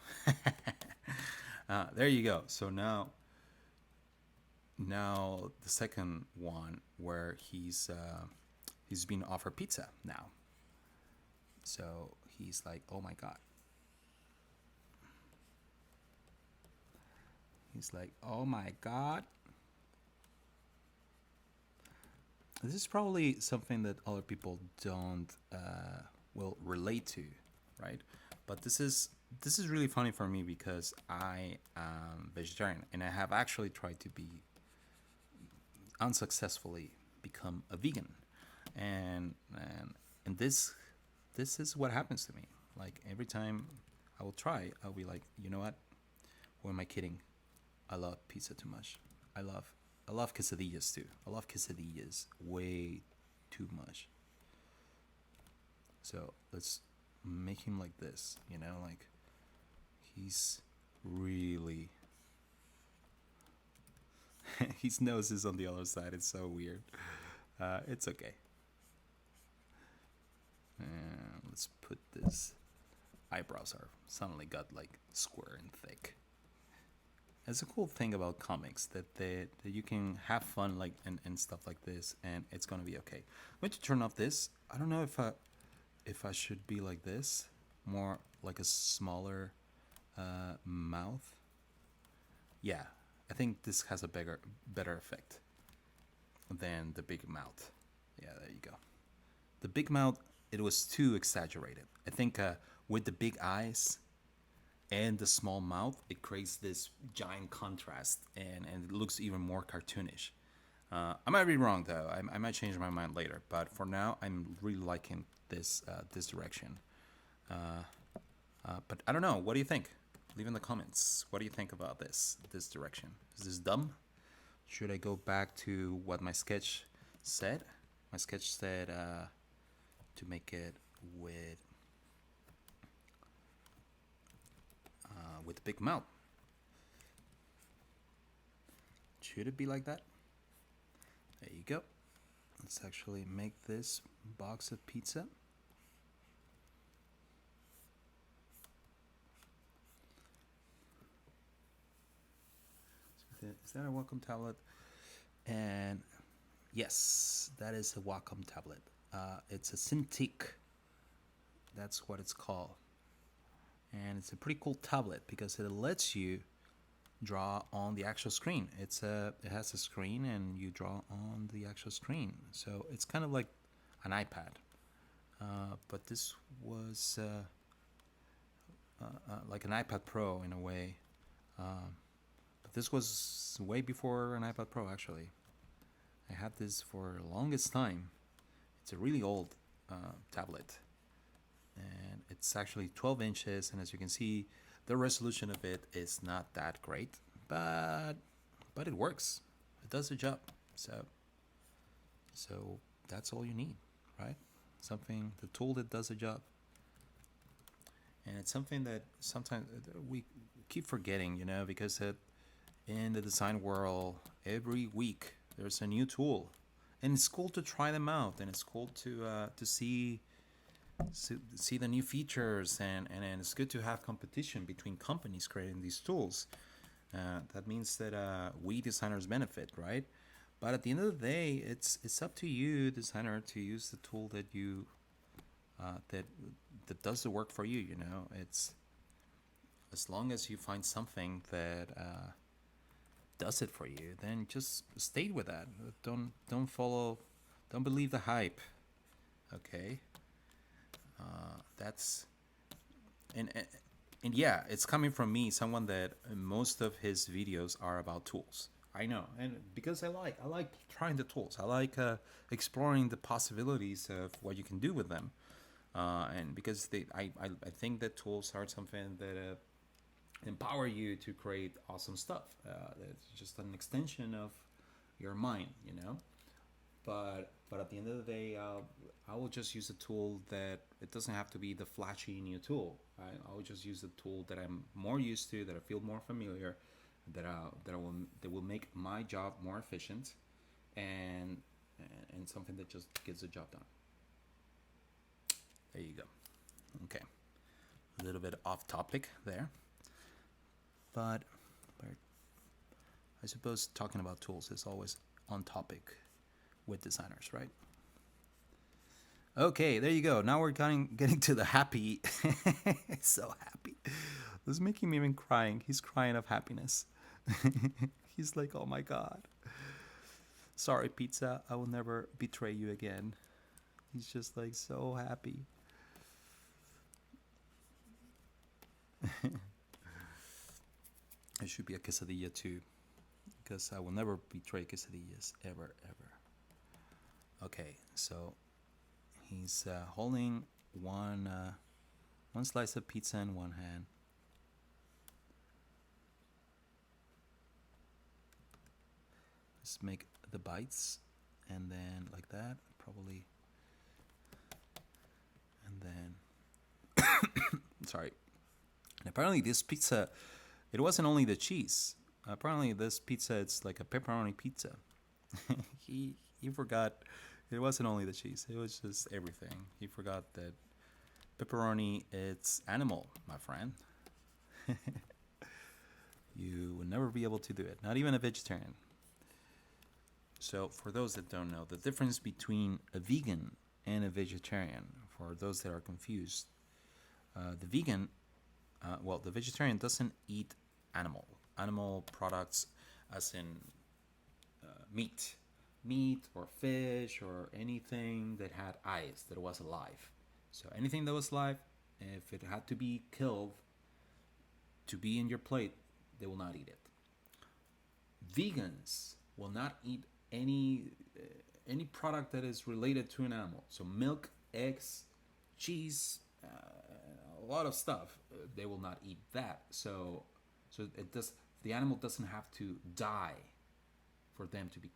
There you go. So now the second one where he's being offered pizza now. So he's like, oh my god. He's like, oh my god. This is probably something that other people don't will relate to, right? But this is really funny for me because I am vegetarian and I have actually tried to be unsuccessfully become a vegan, and this is what happens to me. Like every time I will try, I'll be like, you know what? Who am I kidding? I love pizza too much. I love quesadillas too. I love quesadillas way too much. So let's make him like this, you know, like he's really his nose is on the other side. It's so weird. It's okay. And let's put this. Eyebrows are suddenly got like square and thick. It's a cool thing about comics that you can have fun like and stuff like this, and it's gonna be okay. I'm going to turn off this. I don't know if I should be like this, more like a smaller mouth. Yeah, I think this has a better effect than the big mouth. Yeah, there you go. The big mouth, it was too exaggerated. I think with the big eyes and the small mouth, it creates this giant contrast, and it looks even more cartoonish. I might be wrong though. I might change my mind later, but for now, I'm really liking this direction. But I don't know. What do you think? Leave in the comments. What do you think about this direction? Is this dumb? Should I go back to what my sketch said? My sketch said to make it with with a big mouth. Should it be like that? There you go. Let's actually make this box of pizza. Is that a Wacom tablet? And yes, that is a Wacom tablet. It's a Cintiq. That's what it's called. And it's a pretty cool tablet because it lets you draw on the actual screen. It has a screen and you draw on the actual screen. So it's kind of like an iPad. But this was like an iPad Pro in a way. But this was way before an iPad Pro, actually. I had this for the longest time. It's a really old tablet. And it's actually 12 inches. And as you can see, the resolution of it is not that great. But it works. It does the job. So that's all you need, right? The tool that does the job. And it's something that sometimes we keep forgetting, because in the design world, every week there's a new tool, and it's cool to try them out, and it's cool to see the new features, and it's good to have competition between companies creating these tools. That means that we designers benefit, right? But at the end of the day, it's up to you, designer, to use the tool that you that does the work for you. It's as long as you find something that does it for you, then just stay with that. Don't believe the hype. Okay. That's and yeah, it's coming from me, someone that most of his videos are about tools. I know, and because I like trying the tools. I like exploring the possibilities of what you can do with them. And because I think that tools are something that empower you to create awesome stuff. It's just an extension of your mind, But at the end of the day, I will just use a tool that it doesn't have to be the flashy new tool. I will just use the tool that I'm more used to, that I feel more familiar, that will make my job more efficient, and something that just gets the job done. There you go. Okay, a little bit off topic there, but I suppose talking about tools is always on topic with designers, right? Okay, there you go. Now we're getting to the happy. So happy. This is making me even crying. He's crying of happiness. He's like, oh my God. Sorry, pizza. I will never betray you again. He's just like so happy. It should be a quesadilla too, because I will never betray quesadillas, ever, ever. Okay, so he's holding one slice of pizza in one hand. Let's make the bites, and then like that, probably, and then sorry. And apparently this pizza, it wasn't only the cheese. Apparently this pizza, it's like a pepperoni pizza. he forgot it wasn't only the cheese. It was just everything. He forgot that pepperoni, it's animal, my friend. You would never be able to do it. Not even a vegetarian. So for those that don't know, the difference between a vegan and a vegetarian, for those that are confused, the vegetarian doesn't eat animal products, as in meat or fish or anything that had eyes, that was alive. So anything that was alive, if it had to be killed to be in your plate, they will not eat it. Vegans will not eat any product that is related to an animal. So milk, eggs, cheese, a lot of stuff. They will not eat that. So the animal doesn't have to die for them to be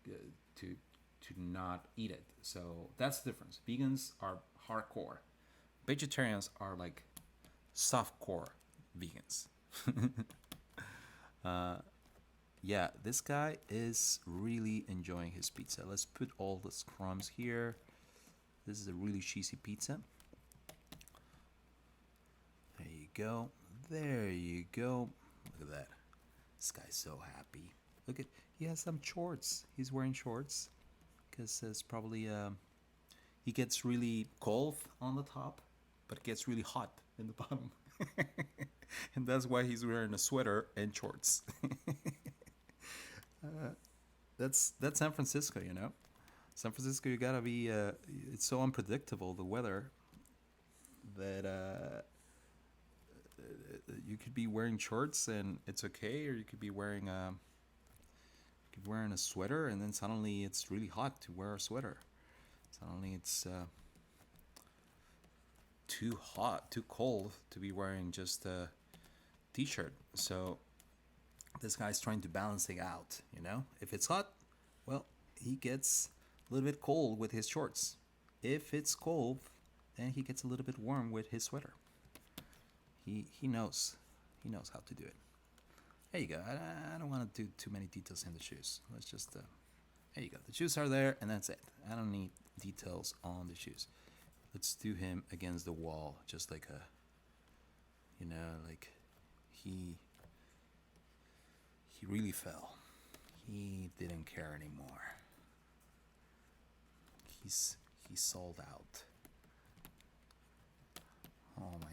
to not eat it. So that's the difference. Vegans are hardcore. Vegetarians are like softcore vegans. Yeah, this guy is really enjoying his pizza. Let's put all the crumbs here. This is a really cheesy pizza. There you go. There you go. Look at that. This guy's so happy. Look at, he has some shorts. He's wearing shorts because it's probably he gets really cold on the top, but it gets really hot in the bottom. And that's why he's wearing a sweater and shorts. That's San Francisco, you know. San Francisco, you gotta be. It's so unpredictable, the weather, that you could be wearing shorts and it's okay, or you could be wearing a sweater, and then suddenly it's really hot to wear a sweater. Suddenly it's too hot, too cold to be wearing just a t-shirt. So this guy's trying to balance it out, you know. If it's hot, well, he gets a little bit cold with his shorts. If it's cold, then he gets a little bit warm with his sweater. He knows how to do it. There you go. I don't want to do too many details in the shoes. Let's just there you go. The shoes are there, and that's it. I don't need details on the shoes. Let's do him against the wall, just like a, you know, like he really fell. He didn't care anymore. He's sold out. Oh my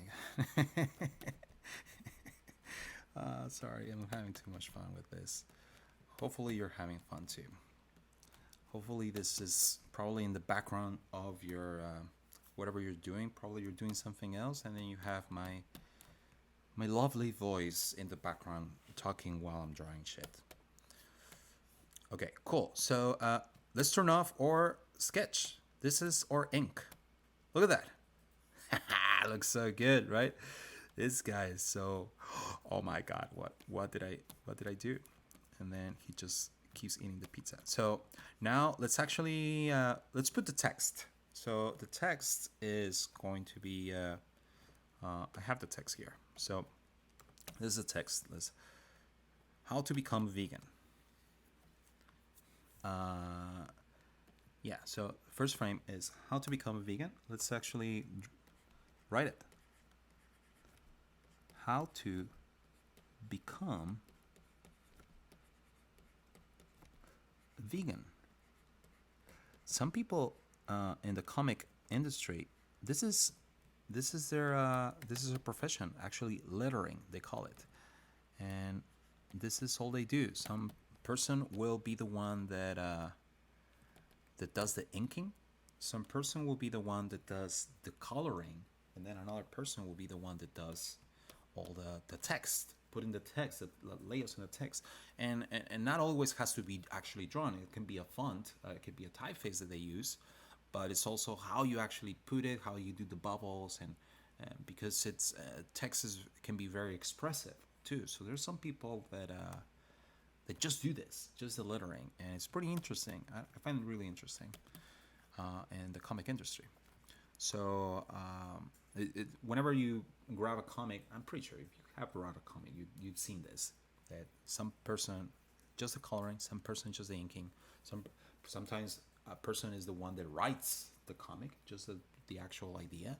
god. Sorry, I'm having too much fun with this. Hopefully you're having fun too. Hopefully this is probably in the background of your whatever you're doing. Probably you're doing something else, and then you have my lovely voice in the background talking while I'm drawing shit. Okay, cool. So let's turn off our sketch. This is our ink. Look at that. Looks so good, right? This guy is so. Oh my god! What did I do? And then he just keeps eating the pizza. So now let's actually let's put the text. So the text is going to be. I have the text here. So this is the text. Let's how to become vegan. Yeah. So first frame is how to become a vegan. Let's actually write it. How to become vegan. Some people in the comic industry, this is their profession. Actually, lettering they call it, and this is all they do. Some person will be the one that does the inking. Some person will be the one that does the coloring, and then another person will be the one that does all the text, putting the text, the layouts in the text, and not always has to be actually drawn. It can be a font, it could be a typeface that they use, but it's also how you actually put it, how you do the bubbles, and because it's text can be very expressive too. So there's some people that just do this, just the lettering, and it's pretty interesting. I find it really interesting in the comic industry. So whenever you grab a comic, I'm pretty sure if you have grabbed a comic, you've seen this. That some person just the coloring, some person just the inking. Sometimes a person is the one that writes the comic, just the actual idea,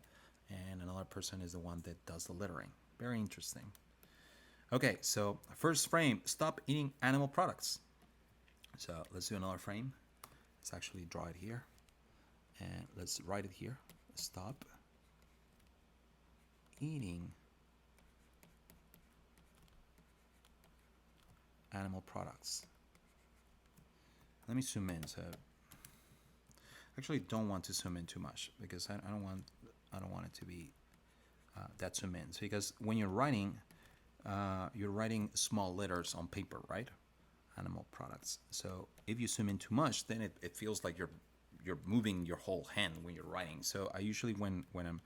and another person is the one that does the lettering. Very interesting. Okay, so first frame: stop eating animal products. So let's do another frame. Let's actually draw it here, and let's write it here. Stop eating animal products. Let me zoom in. So actually don't want to zoom in too much because I don't want it to be that zoom in. So because when you're writing small letters on paper, right? Animal products. So if you zoom in too much, then it feels like you're moving your whole hand when you're writing. So I usually when I'm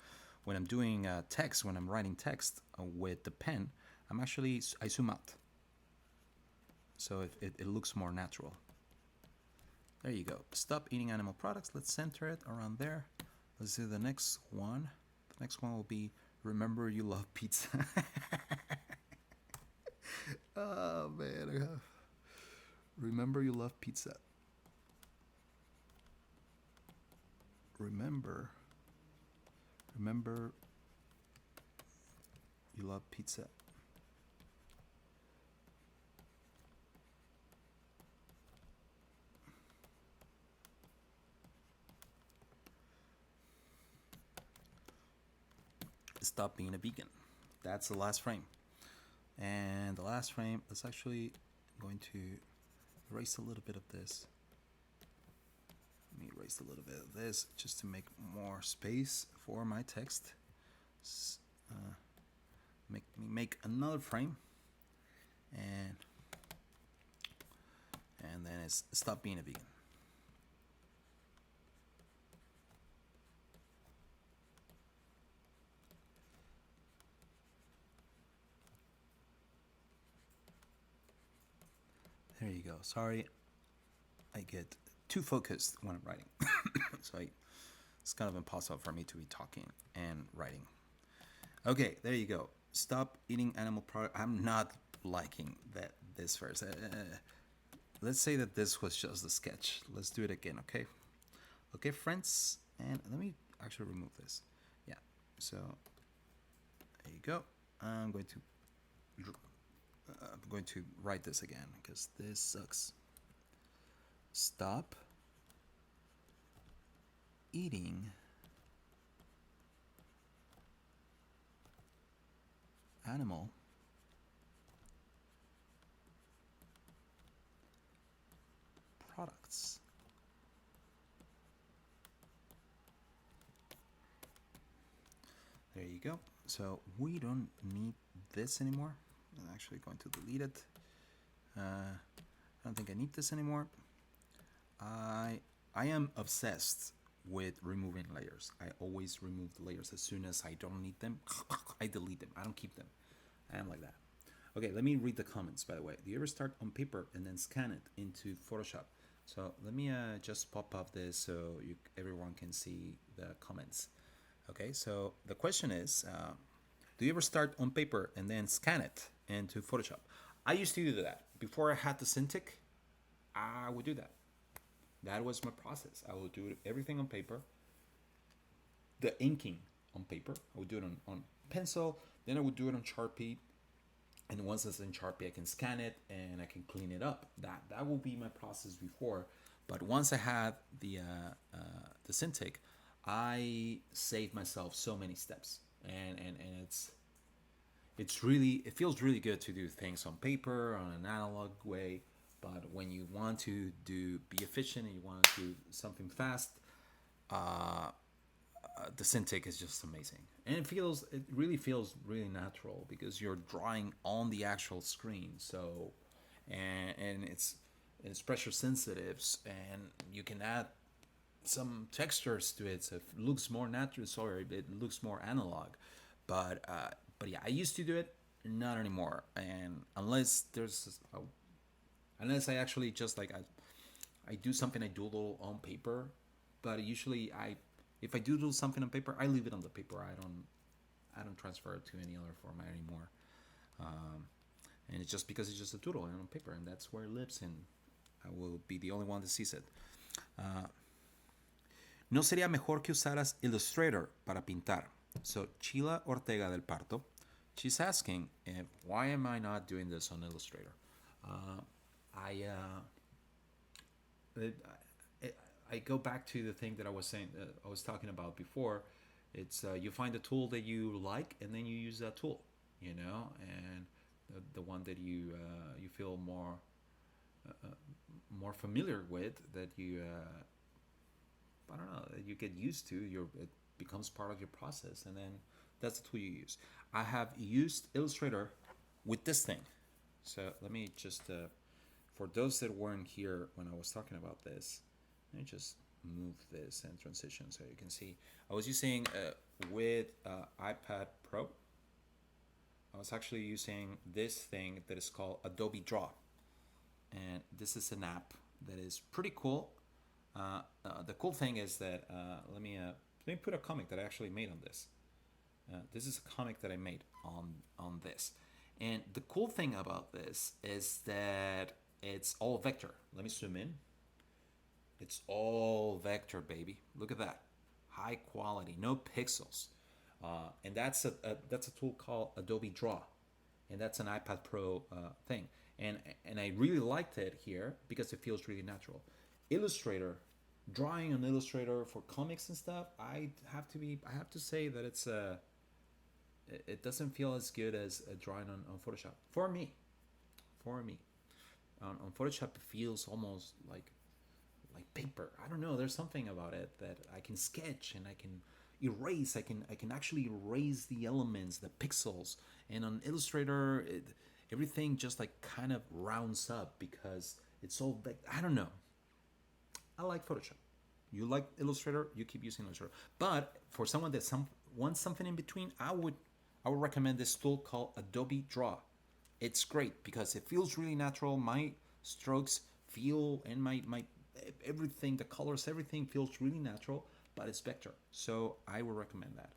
doing text, when I'm writing text with the pen, I zoom out. So it looks more natural. There you go. Stop eating animal products. Let's center it around there. Let's do the next one. The next one will be remember you love pizza. Oh man. Remember you love pizza. Remember you love pizza. Stop being a vegan. That's the last frame. And the last frame is actually going to erase a little bit of this. Let me erase a little bit of this just to make more space for my text. Make another frame, and then it's stop being a vegan. There you go. Sorry, I get too focused when I'm writing. So it's kind of impossible for me to be talking and writing. Okay, there you go. Stop eating animal product. I'm not liking this verse. Let's say that this was just a sketch. Let's do it again, okay? Okay, friends. And let me actually remove this. Yeah, so there you go. I'm going to write this again because this sucks. Stop eating animal products. There you go. So we don't need this anymore. I'm actually going to delete it. I don't think I need this anymore. I am obsessed with removing layers. I always remove the layers as soon as I don't need them. I delete them. I don't keep them. I am like that. Okay, let me read the comments, by the way. Do you ever start on paper and then scan it into Photoshop? So let me just pop up this so everyone can see the comments. Okay, so the question is, do you ever start on paper and then scan it into Photoshop? I used to do that. Before I had the Cintiq, I would do that. That was my process. I would do everything on paper. The inking on paper. I would do it on pencil. Then I would do it on Sharpie. And once it's in Sharpie, I can scan it and I can clean it up. That will be my process before. But once I had the Cintiq, I saved myself so many steps. And it feels really good to do things on paper, on an analog way. But when you want to be efficient and you want to do something fast, the Cintiq is just amazing, and it really feels really natural because you're drawing on the actual screen. So, and it's pressure sensitive, and you can add some textures to it, so it looks more natural. Sorry, it looks more analog, but yeah, I used to do it, not anymore. And unless I actually just like I do something, I doodle on paper, but usually if I do something on paper, I leave it on the paper. I don't transfer it to any other format anymore. And it's just because it's just a doodle on paper, and that's where it lives, and I will be the only one that sees it. ¿No sería mejor que usaras Illustrator para pintar? So Chila Ortega del Parto, she's asking, why am I not doing this on Illustrator? I go back to the thing that I was saying, I was talking about before. It's you find a tool that you like, and then you use that tool, and the one that you feel more familiar with, that you I don't know, that you get used to. It becomes part of your process, and then that's the tool you use. I have used Illustrator with this thing. So let me just for those that weren't here when I was talking about this, let me just move this and transition so you can see. I was using with iPad Pro. I was actually using this thing that is called Adobe Draw, and this is an app that is pretty cool. The cool thing is that let me put a comic that I actually made on this. This is a comic that I made on this, And the cool thing about this is that it's all vector. Let me zoom in. It's all vector, baby. Look at that. High quality, no pixels. And that's a tool called Adobe Draw, and that's an iPad Pro thing. And I really liked it here because it feels really natural. Illustrator, drawing on Illustrator for comics and stuff, I have to say that it doesn't feel as good as drawing on Photoshop for me. For me, on Photoshop it feels almost like paper. I don't know. There's something about it that I can sketch and I can erase. I can actually erase the elements, the pixels. And on Illustrator, everything just like kind of rounds up because it's all like I don't know. I like Photoshop. You like Illustrator, you keep using Illustrator. But for someone that wants something in between, I would recommend this tool called Adobe Draw. It's great because it feels really natural. My strokes feel and my everything, the colors, everything feels really natural, but it's vector. So I would recommend that.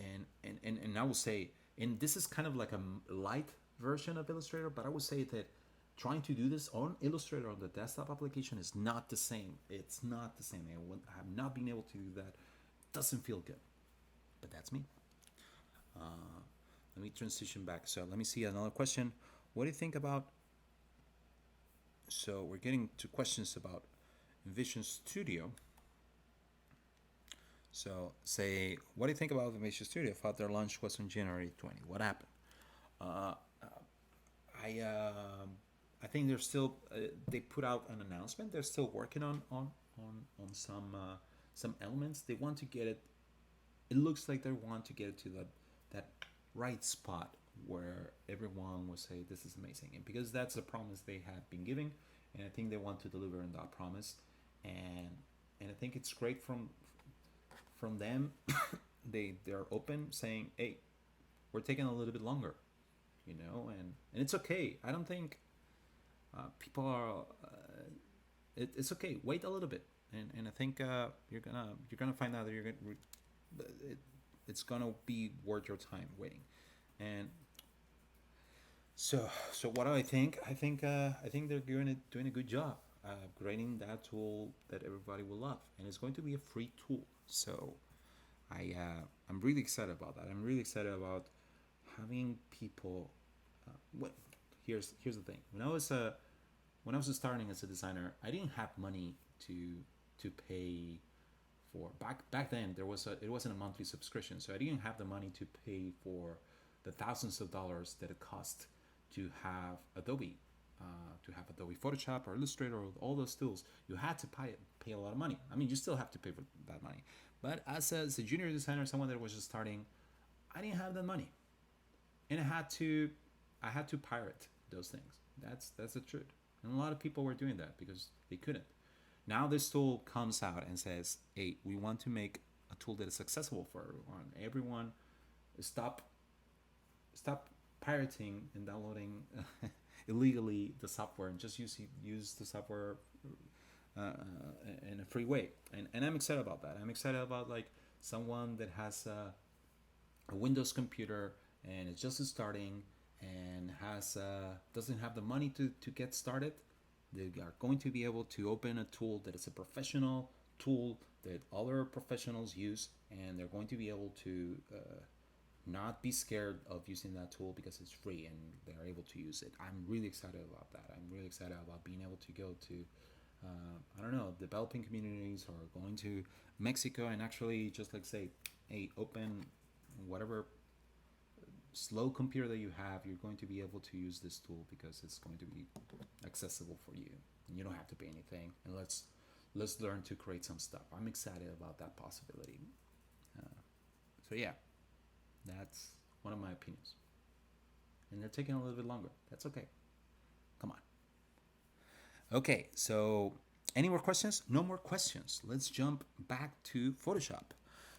And I will say, and this is kind of like a light version of Illustrator, but I would say that trying to do this on Illustrator on the desktop application is not the same. It's not the same. I have not been able to do that. It doesn't feel good, but that's me. Let me transition back. So let me see another question. What do you think about? So we're getting to questions about Vision Studio. So say, what do you think about the Vision Studio? I thought their launch was on January 20. What happened? Uh, I I think they're still they put out an announcement. They're still working on some elements. They want to get it. It looks like they want to get it to that right spot where everyone will say this is amazing, and because that's the promise they have been giving, and I think they want to deliver on that promise, and I think it's great from them. They're open, saying, hey, we're taking a little bit longer, and it's okay. I don't think people are. It's okay. Wait a little bit, and I think you're gonna find out that it's gonna be worth your time waiting, and so what do I think? I think they're doing a good job grading that tool that everybody will love, and it's going to be a free tool. So I'm really excited about that. I'm really excited about having people. What here's the thing. When I was starting as a designer, I didn't have money to pay for back then. It wasn't a monthly subscription, so I didn't have the money to pay for the thousands of dollars that it cost to have Adobe, Photoshop or Illustrator or all those tools. You had to pay a lot of money. I mean, you still have to pay for that money. But as a junior designer, someone that was just starting, I didn't have that money, and I had to pirate those things. That's the truth. And a lot of people were doing that because they couldn't. Now this tool comes out and says, hey, we want to make a tool that is accessible for everyone. Everyone, stop pirating and downloading illegally the software, and just use the software in a free way. And I'm excited about that. I'm excited about like someone that has a Windows computer and it's just starting and doesn't have the money to get started. They are going to be able to open a tool that is a professional tool that other professionals use, and they're going to be able to not be scared of using that tool because it's free and they're able to use it. I'm really excited about that. I'm really excited about being able to go to I don't know, developing communities or going to Mexico and actually just like say, hey, open whatever slow computer that you have, you're going to be able to use this tool because it's going to be accessible for you and you don't have to pay anything, and let's learn to create some stuff. I'm excited about that possibility. So yeah, that's one of my opinions, and they're taking a little bit longer. That's okay. Come on. Okay, so any more questions? No more questions. Let's jump back to Photoshop.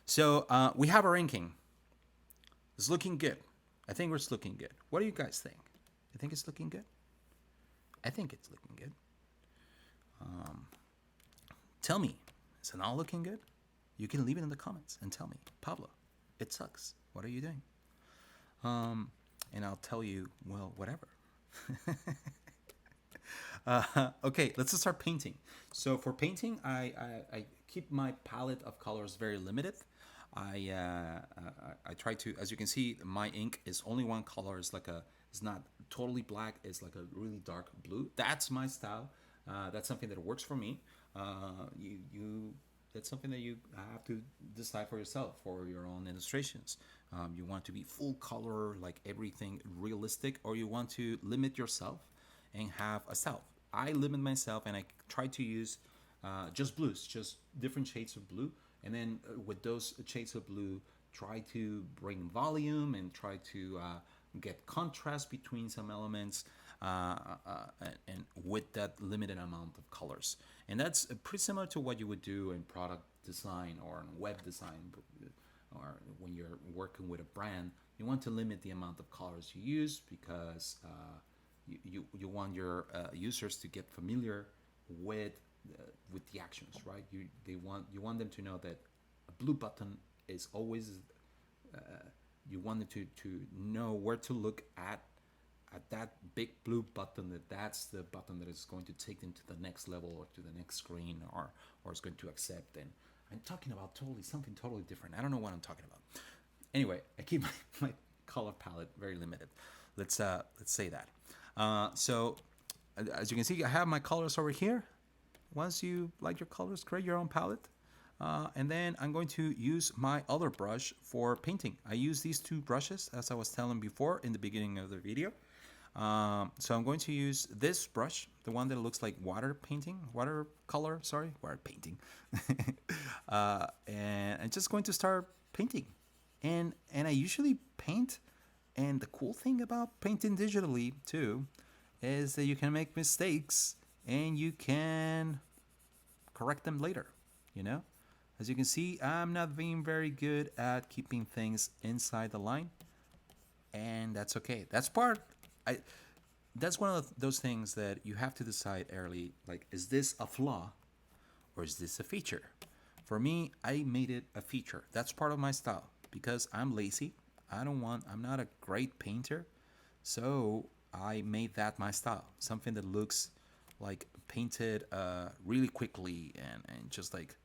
So we have a ranking. It's looking good. I think it's looking good. What do you guys think? You think it's looking good? I think it's looking good. Tell me, is it not looking good? You can leave it in the comments and tell me, Pablo, it sucks. What are you doing? and I'll tell you, well, whatever. Okay, let's just start painting. So for painting, I keep my palette of colors very limited. I try to, as you can see, my ink is only one color. It's not totally black. It's like a really dark blue. That's my style. That's something that works for me. You that's something that you have to decide for yourself for your own illustrations. You want to be full color, like everything realistic, or you want to limit yourself and have a style. I limit myself and I try to use just blues, just different shades of blue, and then with those shades of blue, try to bring volume and try to get contrast between some elements, and with that limited amount of colors. And that's pretty similar to what you would do in product design or in web design, or when you're working with a brand. You want to limit the amount of colors you use because you want your users to get familiar with with the actions, right? You want them to know that a blue button is always, you want them to know where to look at that big blue button, that's the button that is going to take them to the next level or to the next screen, or is going to accept. And I'm talking about something totally different. I don't know what I'm talking about. Anyway, I keep my color palette very limited. Let's say that. So as you can see, I have my colors over here. Once you like your colors, create your own palette. And then I'm going to use my other brush for painting. I use these two brushes, as I was telling before in the beginning of the video. So I'm going to use this brush, the one that looks like water painting, water painting. And I'm just going to start painting. And I usually paint, and the cool thing about painting digitally too is that you can make mistakes and you can correct them later, you know? As you can see, I'm not being very good at keeping things inside the line, and that's okay. That's one of those things that you have to decide early, like, is this a flaw or is this a feature? For me, I made it a feature. That's part of my style because I'm lazy. I'm not a great painter, so I made that my style. Something that looks like painted really quickly and just like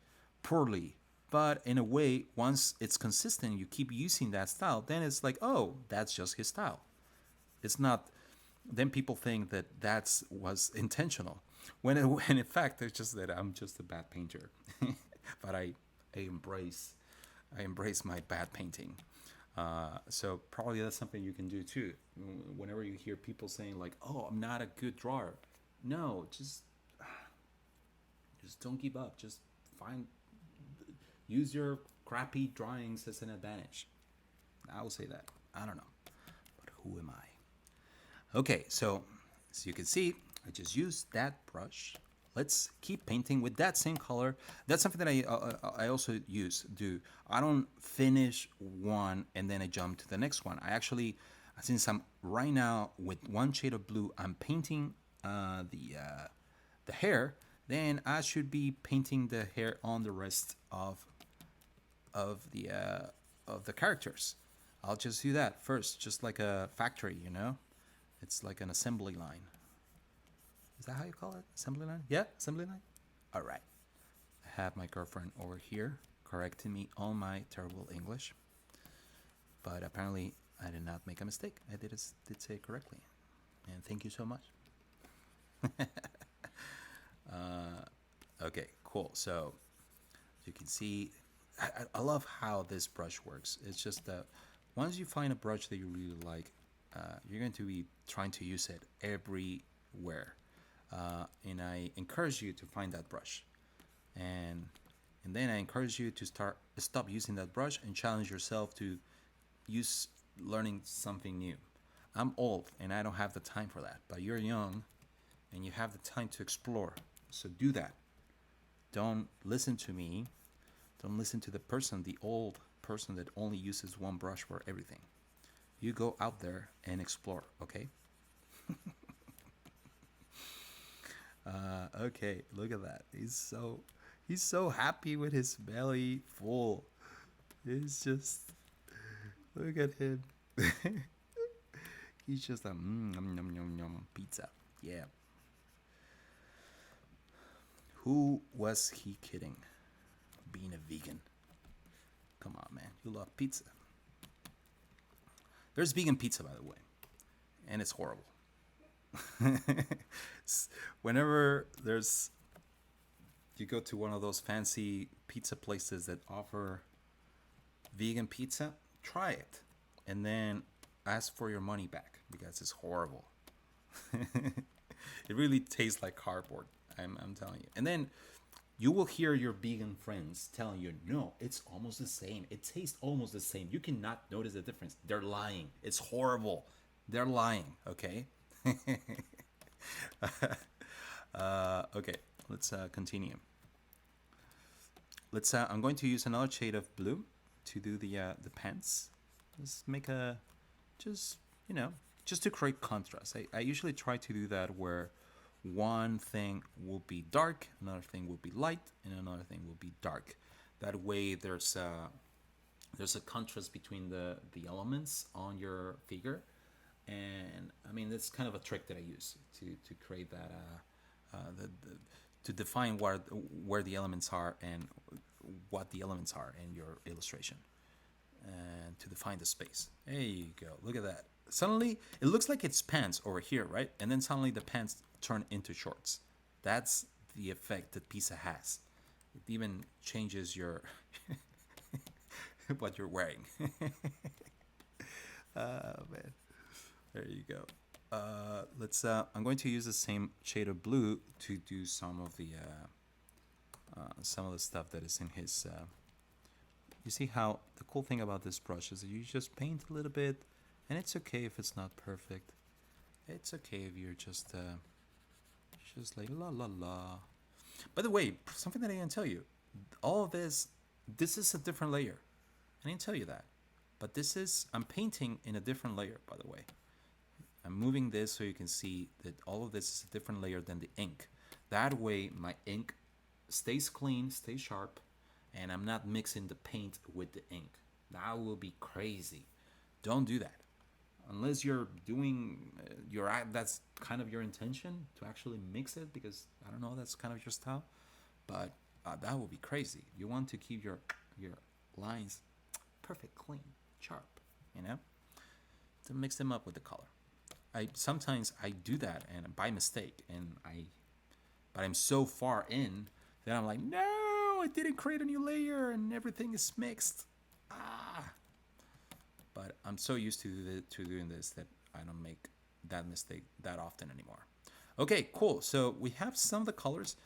poorly. But in a way, once it's consistent, you keep using that style, then it's like, oh, that's just his style. It's not. Then people think that was intentional, when in fact it's just that I'm just a bad painter. But I embrace my bad painting. So probably that's something you can do too. Whenever you hear people saying like, "Oh, I'm not a good drawer," no, just don't give up. Just find use your crappy drawings as an advantage. I will say that. I don't know, but who am I? Okay, so as you can see, I just used that brush. Let's keep painting with that same color. That's something that I also do. I don't finish one and then I jump to the next one. I actually, since I'm right now with one shade of blue, I'm painting the hair. Then I should be painting the hair on the rest of the characters. I'll just do that first, just like a factory, you know. It's like an assembly line. Is that how you call it? Assembly line? Yeah, assembly line. All right. I have my girlfriend over here correcting me on my terrible English, but apparently I did not make a mistake. I did say it correctly, and thank you so much. Okay, cool. So you can see, I love how this brush works. It's just that once you find a brush that you really like, you're going to be trying to use it everywhere. And I encourage you to find that brush, and then I encourage you to stop using that brush and challenge yourself to use learning something new. I'm old and I don't have the time for that, but you're young and you have the time to explore. So do that. Don't listen to me. Don't listen to the old person that only uses one brush for everything. You go out there and explore, okay? Okay, look at that. He's so happy with his belly full. It's just, look at him. He's just a yum, yum, yum, pizza. Yeah. Who was he kidding? Being a vegan. Come on, man. You love pizza. There's vegan pizza, by the way, and it's horrible. Whenever you go to one of those fancy pizza places that offer vegan pizza, try it, and then ask for your money back because it's horrible. It really tastes like cardboard. I'm telling you. And then you will hear your vegan friends telling you, no, it's almost the same. It tastes almost the same. You cannot notice the difference. They're lying. It's horrible. They're lying, okay? Okay, let's continue. I'm going to use another shade of blue to do the pants. Let's make just to create contrast. I usually try to do that where one thing will be dark, another thing will be light, and another thing will be dark. That way there's a contrast between the elements on your figure. And I mean, that's kind of a trick that I use to create that to define where the elements are and what the elements are in your illustration, and to define the space. There you go. Look at that. Suddenly, it looks like it's pants over here, right? And then suddenly the pants turn into shorts. That's the effect that pizza has. It even changes your what you're wearing. Man. There you go. I'm going to use the same shade of blue to do some of the stuff that is in his. You see how the cool thing about this brush is that you just paint a little bit, and it's okay if it's not perfect. It's okay if you're just like la la la. By the way, something that I didn't tell you, all of this is a different layer. I didn't tell you that, but I'm painting in a different layer. By the way, I'm moving this so you can see that all of this is a different layer than the ink. That way, my ink stays clean, stays sharp, and I'm not mixing the paint with the ink. That will be crazy. Don't do that. Unless you're doing that's kind of your intention to actually mix it, because I don't know, that's kind of your style. But that would be crazy. You want to keep your lines perfect, clean, sharp, to mix them up with the color. Sometimes I do that and by mistake, but I'm so far in that I'm like, no, I didn't create a new layer and everything is mixed. But I'm so used to doing this that I don't make that mistake that often anymore. Okay, cool. So we have some of the colors.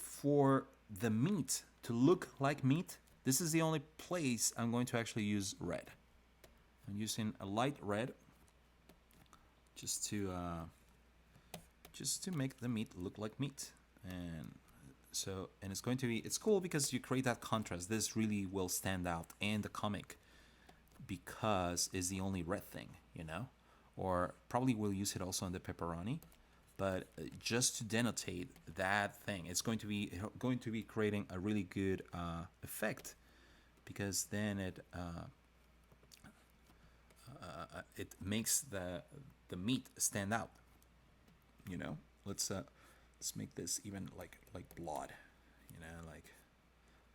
For the meat to look like meat, this is the only place I'm going to actually use red. I'm using a light red just to make the meat look like meat. And it's cool because you create that contrast. This really will stand out in the comic because it's the only red thing, or probably we'll use it also on the pepperoni, but just to denotate that thing, it's going to be creating a really good effect, because then it makes the meat stand out. Let's make this even like blood, like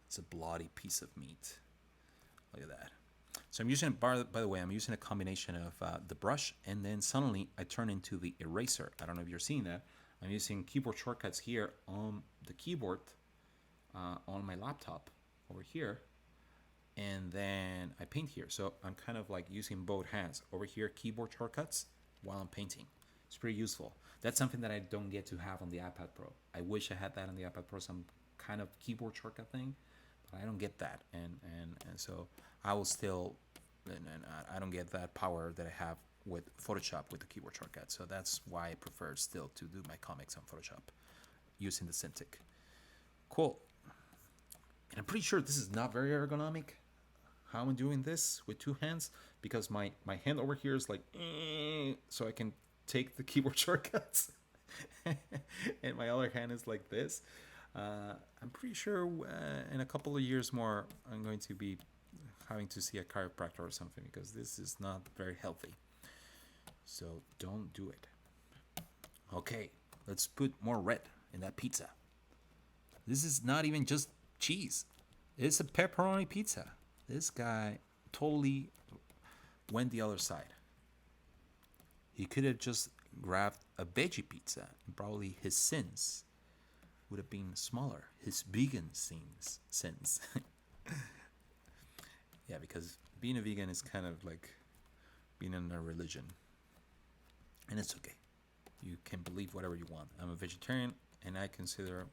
it's a bloody piece of meat. Look at that. So I'm using, by the way, I'm using a combination of the brush, and then suddenly I turn into the eraser. I don't know if you're seeing that. I'm using keyboard shortcuts here on the keyboard on my laptop over here, and then I paint here. So I'm kind of like using both hands over here, keyboard shortcuts, while I'm painting. It's pretty useful. That's something that I don't get to have on the iPad Pro. I wish I had that on the iPad Pro, some kind of keyboard shortcut thing, but I don't get that, and so I will still, and I don't get that power that I have with Photoshop with the keyboard shortcut. So that's why I prefer still to do my comics on Photoshop using the Cintiq. Cool. And I'm pretty sure this is not very ergonomic, how I'm doing this with two hands, because my hand over here is like, so I can take the keyboard shortcuts, and my other hand is like this. I'm pretty sure in a couple of years more, I'm going to be having to see a chiropractor or something, because this is not very healthy. So don't do it. Okay, let's put more red in that pizza. This is not even just cheese. It's a pepperoni pizza. This guy totally went the other side. He could have just grabbed a veggie pizza and probably his sins would have been smaller. His vegan sins. Yeah, because being a vegan is kind of like being in a religion. And it's okay. You can believe whatever you want. I'm a vegetarian and I consider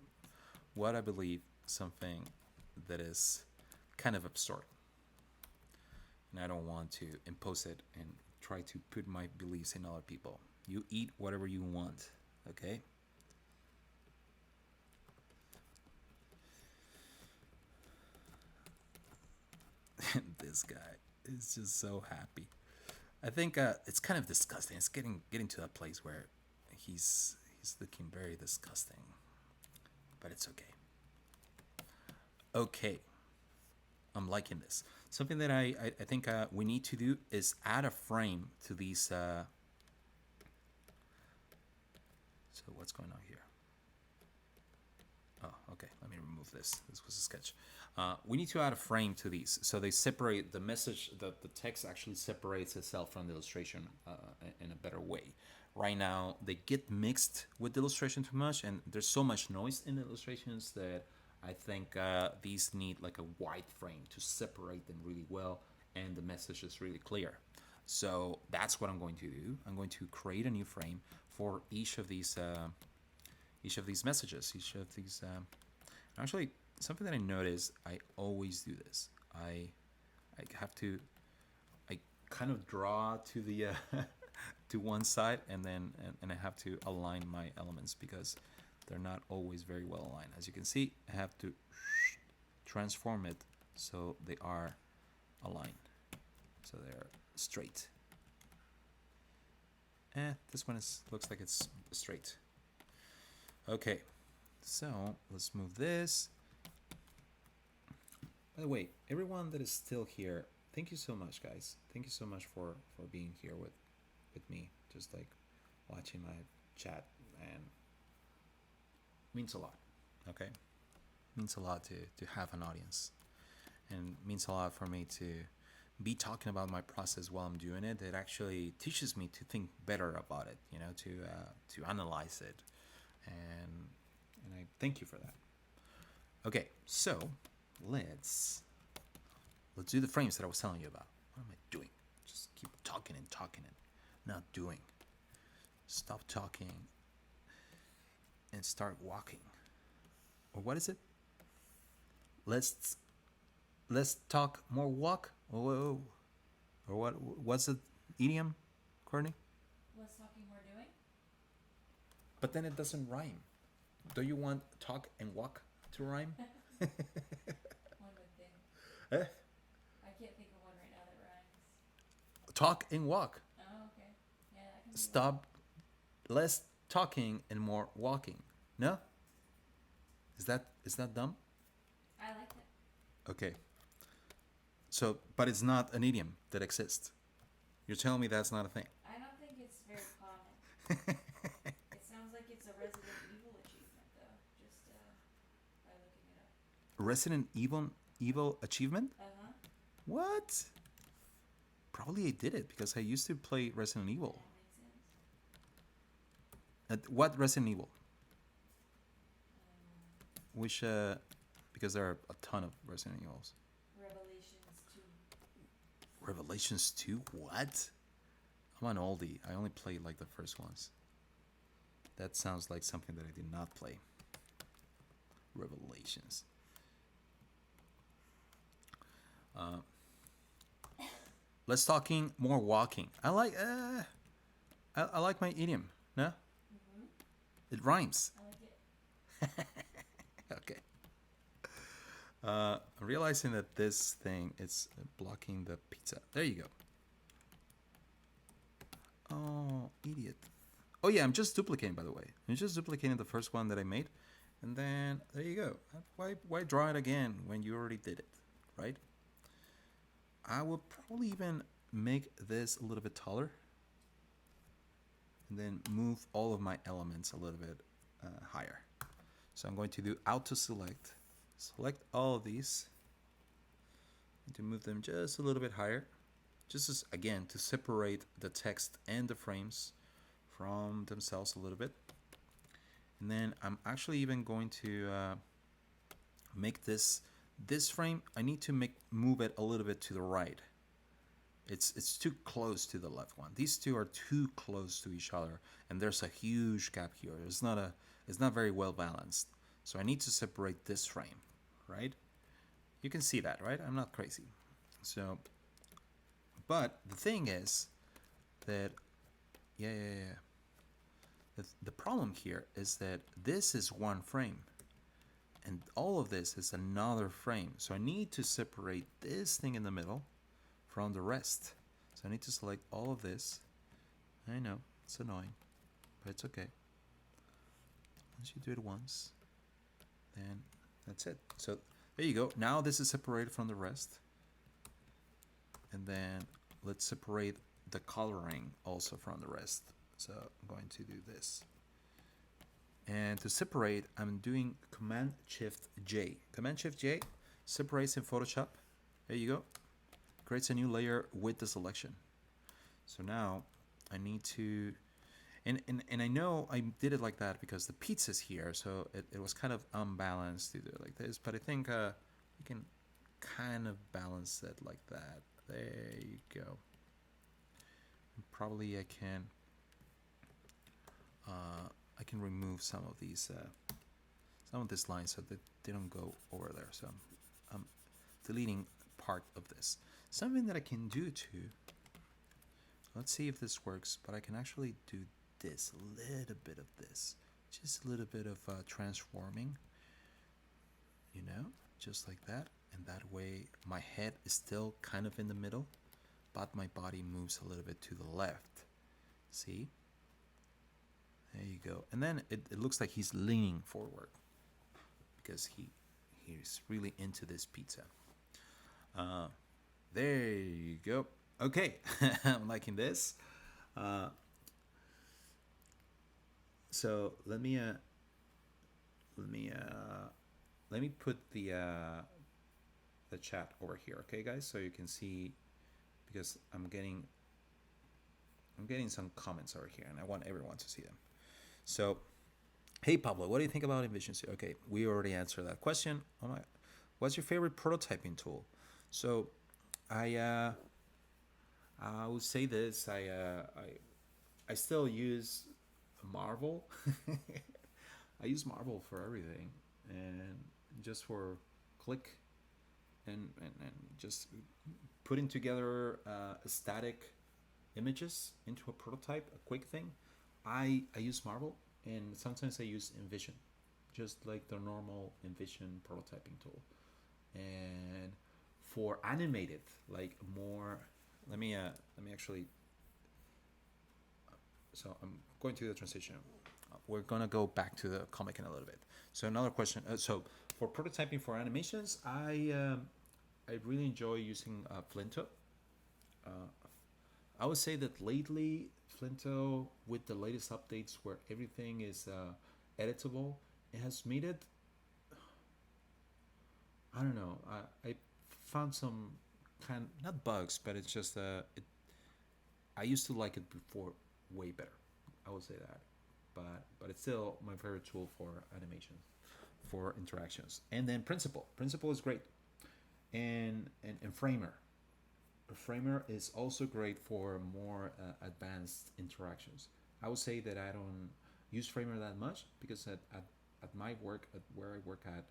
what I believe something that is kind of absurd. And I don't want to impose it and try to put my beliefs in other people. You eat whatever you want, okay? This guy is just so happy. I think it's kind of disgusting. It's getting to that place where he's looking very disgusting, but it's okay. Okay, I'm liking this. Something that I think we need to do is add a frame to these. So what's going on here? Oh, okay. Let me remove this. This was a sketch. We need to add a frame to these, so they separate the message. The text actually separates itself from the illustration in a better way. Right now, they get mixed with the illustration too much, and there's so much noise in the illustrations that I think these need like a wide frame to separate them really well, and the message is really clear. So that's what I'm going to do. I'm going to create a new frame for each of these messages, each of these. Actually, something that I notice, I always do this. I have to, I kind of draw to the to one side, and then and I have to align my elements because they're not always very well aligned. As you can see, I have to transform it so they are aligned, so they're straight. This one looks like it's straight. Okay, so let's move this. By the way, everyone that is still here, thank you so much, guys. Thank you so much for being here with me, just like watching my chat, and means a lot. Okay, means a lot to have an audience, and means a lot for me to be talking about my process while I'm doing it. It actually teaches me to think better about it, you know, to analyze it, and I thank you for that. Okay, so let's do the frames that I was telling you about. What am I doing? Just keep talking and not doing. Stop talking and start walking. Or what is it? Let's talk more walk. Oh, or what's the idiom, Courtney? Less talking, more doing. But then it doesn't rhyme. Do you want talk and walk to rhyme? One would think. Eh? I can't think of one right now that rhymes. Talk and walk. Oh, okay. Yeah, I can do Stop. Less talking and more walking. No? Is that dumb? that. I like it. Okay. So, but it's not an idiom that exists. You're telling me that's not a thing. I don't think it's very common. It sounds like it's a Resident Evil achievement, though, just by looking it up. Resident Evil achievement? Uh-huh. What? Probably I did it because I used to play Resident Evil. That makes sense. What Resident Evil? Which because there are a ton of Resident Evils. Revelations 2. Revelations 2? What? I'm an oldie. I only played like the first ones. That sounds like something that I did not play. Revelations. Less talking, more walking. I like my idiom. No? Mm-hmm. It rhymes. I like it. Okay. I'm realizing that this thing is blocking the pizza. There you go. Oh, idiot. Oh yeah, I'm just duplicating, by the way. I'm just duplicating the first one that I made. And then, there you go. Why draw it again when you already did it, right? I will probably even make this a little bit taller. and then move all of my elements a little bit higher. So I'm going to do auto select, select all of these, and to move them just a little bit higher, just as, again, to separate the text and the frames from themselves a little bit. And then I'm actually even going to make this frame, I need to move it a little bit to the right. It's too close to the left one. These two are too close to each other, and there's a huge gap here. It's not very well balanced. So I need to separate this frame, right? You can see that, right? I'm not crazy. So, but the thing is that, yeah. The problem here is that this is one frame, and all of this is another frame. So I need to separate this thing in the middle from the rest. So I need to select all of this. I know, it's annoying, but it's okay. Once you do it once, then that's it. So there you go. Now this is separated from the rest. And then let's separate the coloring also from the rest. So I'm going to do this. And to separate, I'm doing Command-Shift-J. Command-Shift-J separates in Photoshop. There you go. Creates a new layer with the selection. So now I need to, and I know I did it like that because the pizza's here, so it was kind of unbalanced to do it like this, but I think I can kind of balance it like that. There you go. And probably I can remove some of these lines so that they don't go over there. So I'm deleting part of this. Something that I can do too, let's see if this works, but I can actually do this, a little bit of this, just a little bit of transforming, you know, just like that. And that way my head is still kind of in the middle, but my body moves a little bit to the left. See? There you go. And then it looks like he's leaning forward because he's really into this pizza. There you go. Okay, I'm liking this. So let me put the chat over here, okay, guys, so you can see, because I'm getting some comments over here, and I want everyone to see them. So, hey Pablo, what do you think about InVision Studio? Okay, we already answered that question. Oh my, what's your favorite prototyping tool? So, I would say this. I still use Marvel. I use Marvel for everything, and just for click and just putting together static images into a prototype, a quick thing. I use Marvel, and sometimes I use InVision, just like the normal InVision prototyping tool. And for animated, like more, let me actually. So I'm going to the transition. We're gonna go back to the comic in a little bit. So another question. So for prototyping for animations, I really enjoy using Flinto. I would say that lately Flinto, with the latest updates where everything is editable, it has made it. I don't know. I found some not bugs, but it's just I used to like it before way better. I would say that, but it's still my favorite tool for animation, for interactions. And then Principle is great, and Framer. Framer is also great for more advanced interactions. I would say that I don't use Framer that much because at my work, at where I work at,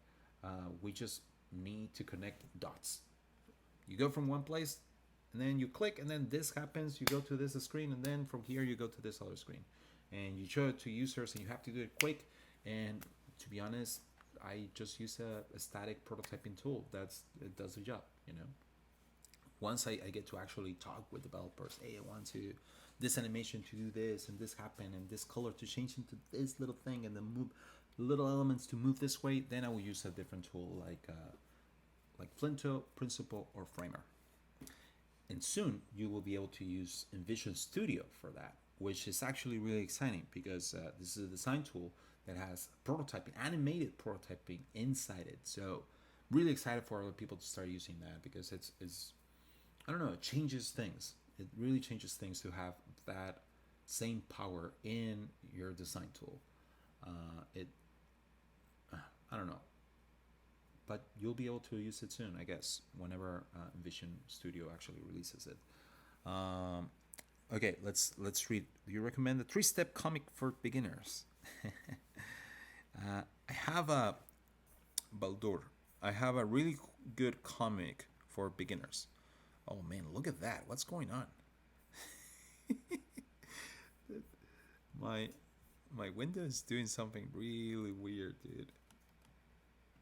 we just need to connect dots. You go from one place, and then you click, and then this happens. You go to this screen, and then from here you go to this other screen, and you show it to users, and you have to do it quick. And to be honest, I just use a static prototyping tool it does the job. You know, once I get to actually talk with developers, hey, I want to this animation to do this, and this happen, and this color to change into this little thing, and then move little elements to move this way, then I will use a different tool like Flinto, Principle, or Framer. And soon you will be able to use InVision Studio for that. which is actually really exciting because this is a design tool that has prototyping, animated prototyping inside it. So really excited for other people to start using that because it's I don't know, it changes things. It really changes things to have that same power in your design tool. It I don't know, but you'll be able to use it soon, I guess, whenever Vision Studio actually releases it. Um, okay, let's read. Do you recommend a 3-step comic for beginners? I have a Baldur. I have a really good comic for beginners. Oh man, look at that! What's going on? My my window is doing something really weird, dude.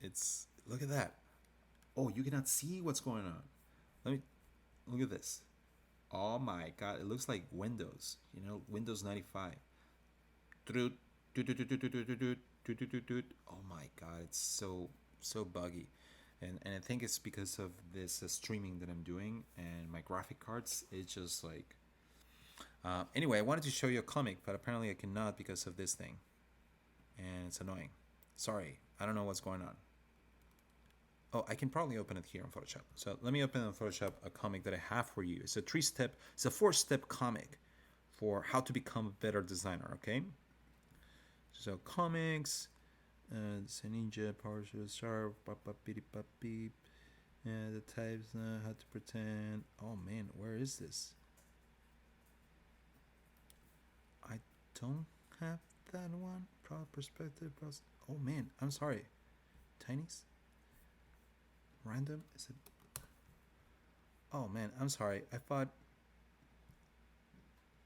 It's look at that. Oh, you cannot see what's going on. Let me look at this. Oh my god, it looks like Windows. You know, Windows 95. Oh my god, it's so buggy. And I think it's because of this streaming that I'm doing and my graphic cards. It's just like anyway, I wanted to show you a comic, but apparently I cannot because of this thing, and it's annoying. Sorry, I don't know what's going on. Oh, I can probably open it here in Photoshop. So let me open in Photoshop a comic that I have for you. It's a 3-step, it's a 4-step comic for how to become a better designer, okay? So comics, it's a ninja, power sharp, beep, the types, how to pretend. Oh man, where is this? I don't have that one. Proud perspective. Oh man, I'm sorry. Tiny's? Random? Is it? Oh man, I'm sorry. I thought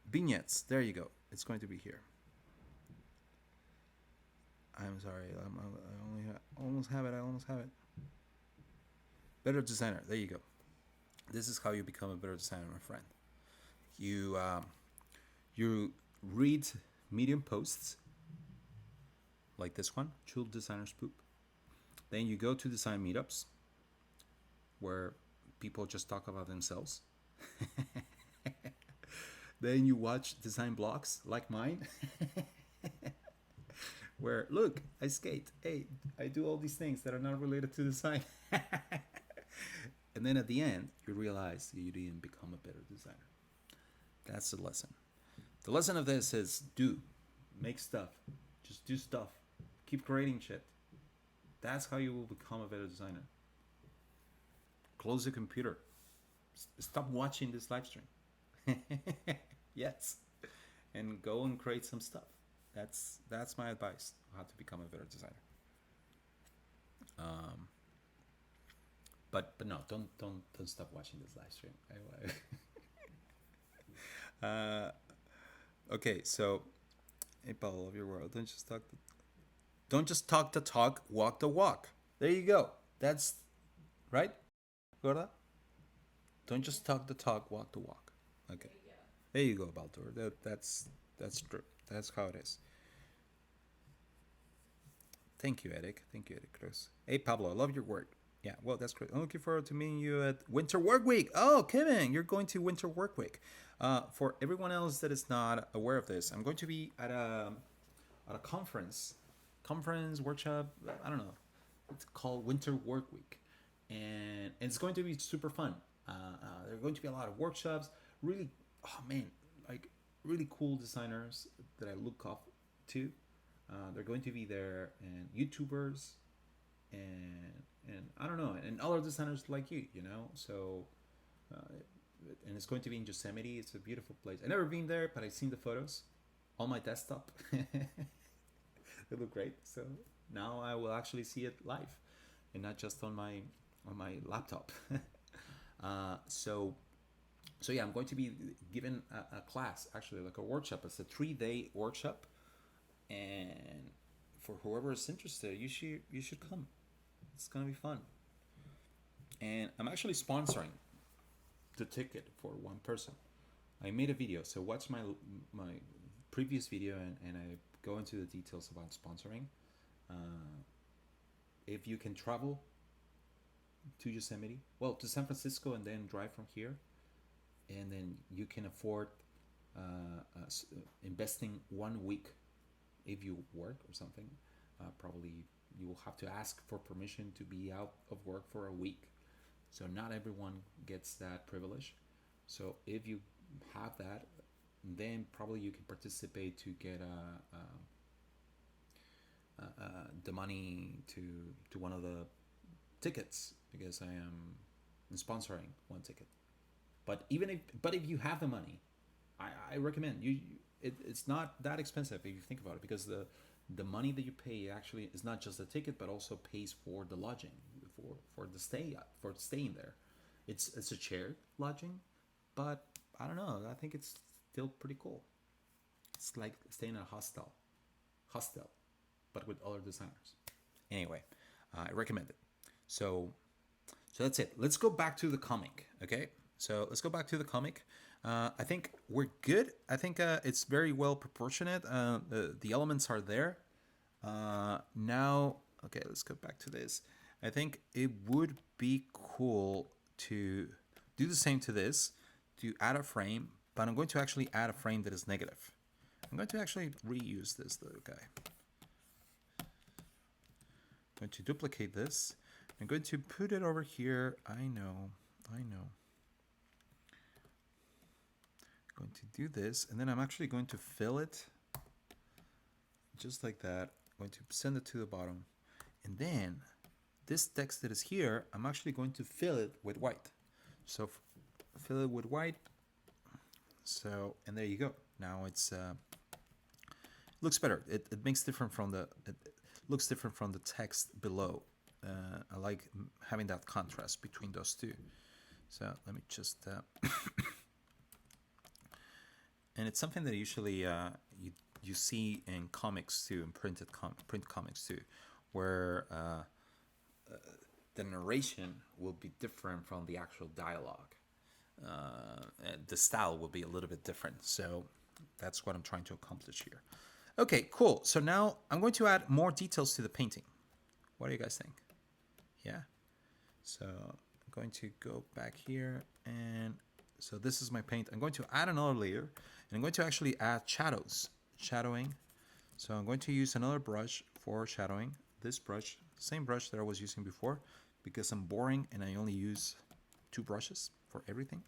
vignettes. There you go. It's going to be here. I'm sorry. I only almost have it. I almost have it. Better designer. There you go. This is how you become a better designer, my friend. You read Medium posts like this one, Chill Designers Poop. Then you go to design meetups where people just talk about themselves. Then you watch design blogs like mine. Where look, I skate. Hey, I do all these things that are not related to design. And then at the end, you realize you didn't become a better designer. That's the lesson. The lesson of this is make stuff. Just do stuff. Keep creating shit. That's how you will become a better designer. Close the computer. Stop watching this live stream. Yes. And go and create some stuff. That's my advice on how to become a better designer. But no, don't stop watching this live stream. Okay, so hey Paul of your world, don't just talk the talk, walk the walk. There you go. That's right, Gorda. Don't just talk the talk, walk the walk. Okay, there you go, Baldur. That's true. That's how it is. Thank you, Eric. Thank you, Eric Cruz. Hey, Pablo, I love your work. Yeah, well, that's great. I'm looking forward to meeting you at Winter Work Week. Oh, Kevin, you're going to Winter Work Week. For everyone else that is not aware of this, I'm going to be at a conference workshop. I don't know. It's called Winter Work Week, and it's going to be super fun. There are going to be a lot of workshops. Really, oh man, like really cool designers that I look up to. They're going to be there, and YouTubers, and I don't know, and other designers like you know. So, and it's going to be in Yosemite. It's a beautiful place. I've never been there, but I've seen the photos on my desktop. They look great. So now I will actually see it live, and not just on my laptop. So yeah, I'm going to be given a class, actually like a workshop. It's a 3-day workshop, and for whoever is interested, you should come. It's gonna be fun. And I'm actually sponsoring the ticket for one person. I made a video, so watch my previous video, and I go into the details about sponsoring. If you can travel to Yosemite, well, to San Francisco, and then drive from here, and then you can afford investing 1 week if you work or something. Probably you will have to ask for permission to be out of work for a week. So not everyone gets that privilege. So if you have that, then probably you can participate to get the money to one of the tickets, because I am sponsoring one ticket. But if you have the money, I recommend you. It's not that expensive if you think about it, because the money that you pay actually is not just the ticket, but also pays for the lodging, for the staying there. It's a shared lodging, but I don't know. I think it's still pretty cool. It's like staying in a hostel, but with other designers. Anyway, I recommend it. So that's it. Let's go back to the comic. Okay. So let's go back to the comic. I think we're good. I think it's very well proportionate. The elements are there. Now, okay, let's go back to this. I think it would be cool to do the same to this, to add a frame, but I'm going to actually add a frame that is negative. I'm going to actually reuse this little guy. I'm going to duplicate this. I'm going to put it over here. I know. Going to do this, and then I'm actually going to fill it just like that. I'm going to send it to the bottom, and then this text that is here, I'm actually going to fill it with white. So fill it with white. So, and there you go. Now it's looks better. It makes different from the it looks different from the text below. I like having that contrast between those two. So let me just and it's something that usually you see in comics too, in print comics too, where the narration will be different from the actual dialogue. And the style will be a little bit different. So that's what I'm trying to accomplish here. Okay, cool. So now I'm going to add more details to the painting. What do you guys think? Yeah. So I'm going to go back here, and so this is my paint. I'm going to add another layer, and I'm going to actually add shadowing. So I'm going to use another brush for shadowing. This brush, same brush that I was using before, because I'm boring and I only use 2 brushes for everything.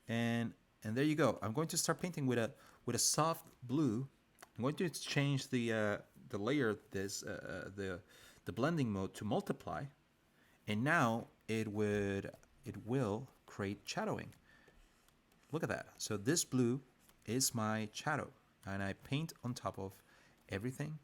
And there you go. I'm going to start painting with a soft blue. I'm going to change the layer, the blending mode to multiply, and now it will create shadowing. Look at that. So this blue is my shadow, and I paint on top of everything,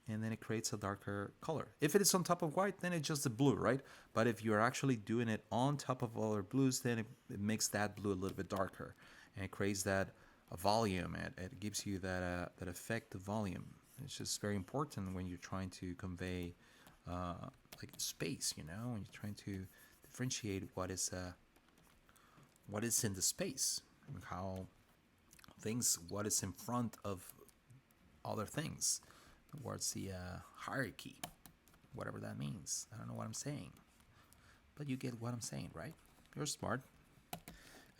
and then it creates a darker color. If it is on top of white, then it's just the blue, right? But if you're actually doing it on top of other blues, then it makes that blue a little bit darker, and it creates that volume. It gives you that effect of volume. It's just very important when you're trying to convey like space, when you're trying to differentiate what is in the space, what is in front of other things, what's the hierarchy, whatever that means. I don't know what I'm saying, but you get what I'm saying, right? You're smart.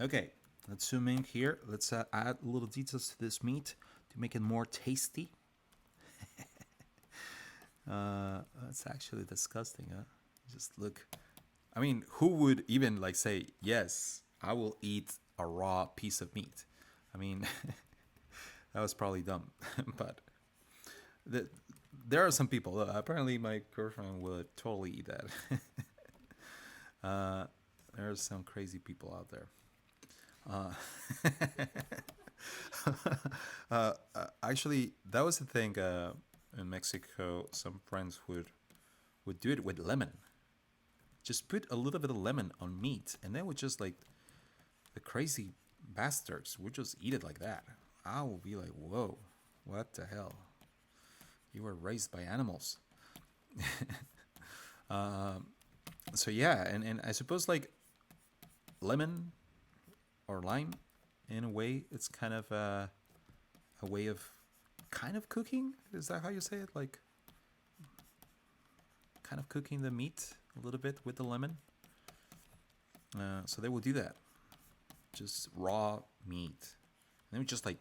Okay, let's zoom in here. Let's add little details to this meat to make it more tasty. That's actually disgusting, huh? Just look. I mean, who would even say, yes, I will eat a raw piece of meat? I mean, that was probably dumb. But there are some people. Apparently, my girlfriend would totally eat that. There are some crazy people out there. Actually, that was the thing in Mexico. Some friends would do it with lemon. Just put a little bit of lemon on meat, and they would just the crazy bastards would just eat it like that. I will be like, whoa, what the hell? You were raised by animals. So yeah, and I suppose lemon or lime, in a way, it's kind of a way of kind of cooking. Is that how you say it? Kind of cooking the meat a little bit with the lemon. So they will do that. Just raw meat. They would just like,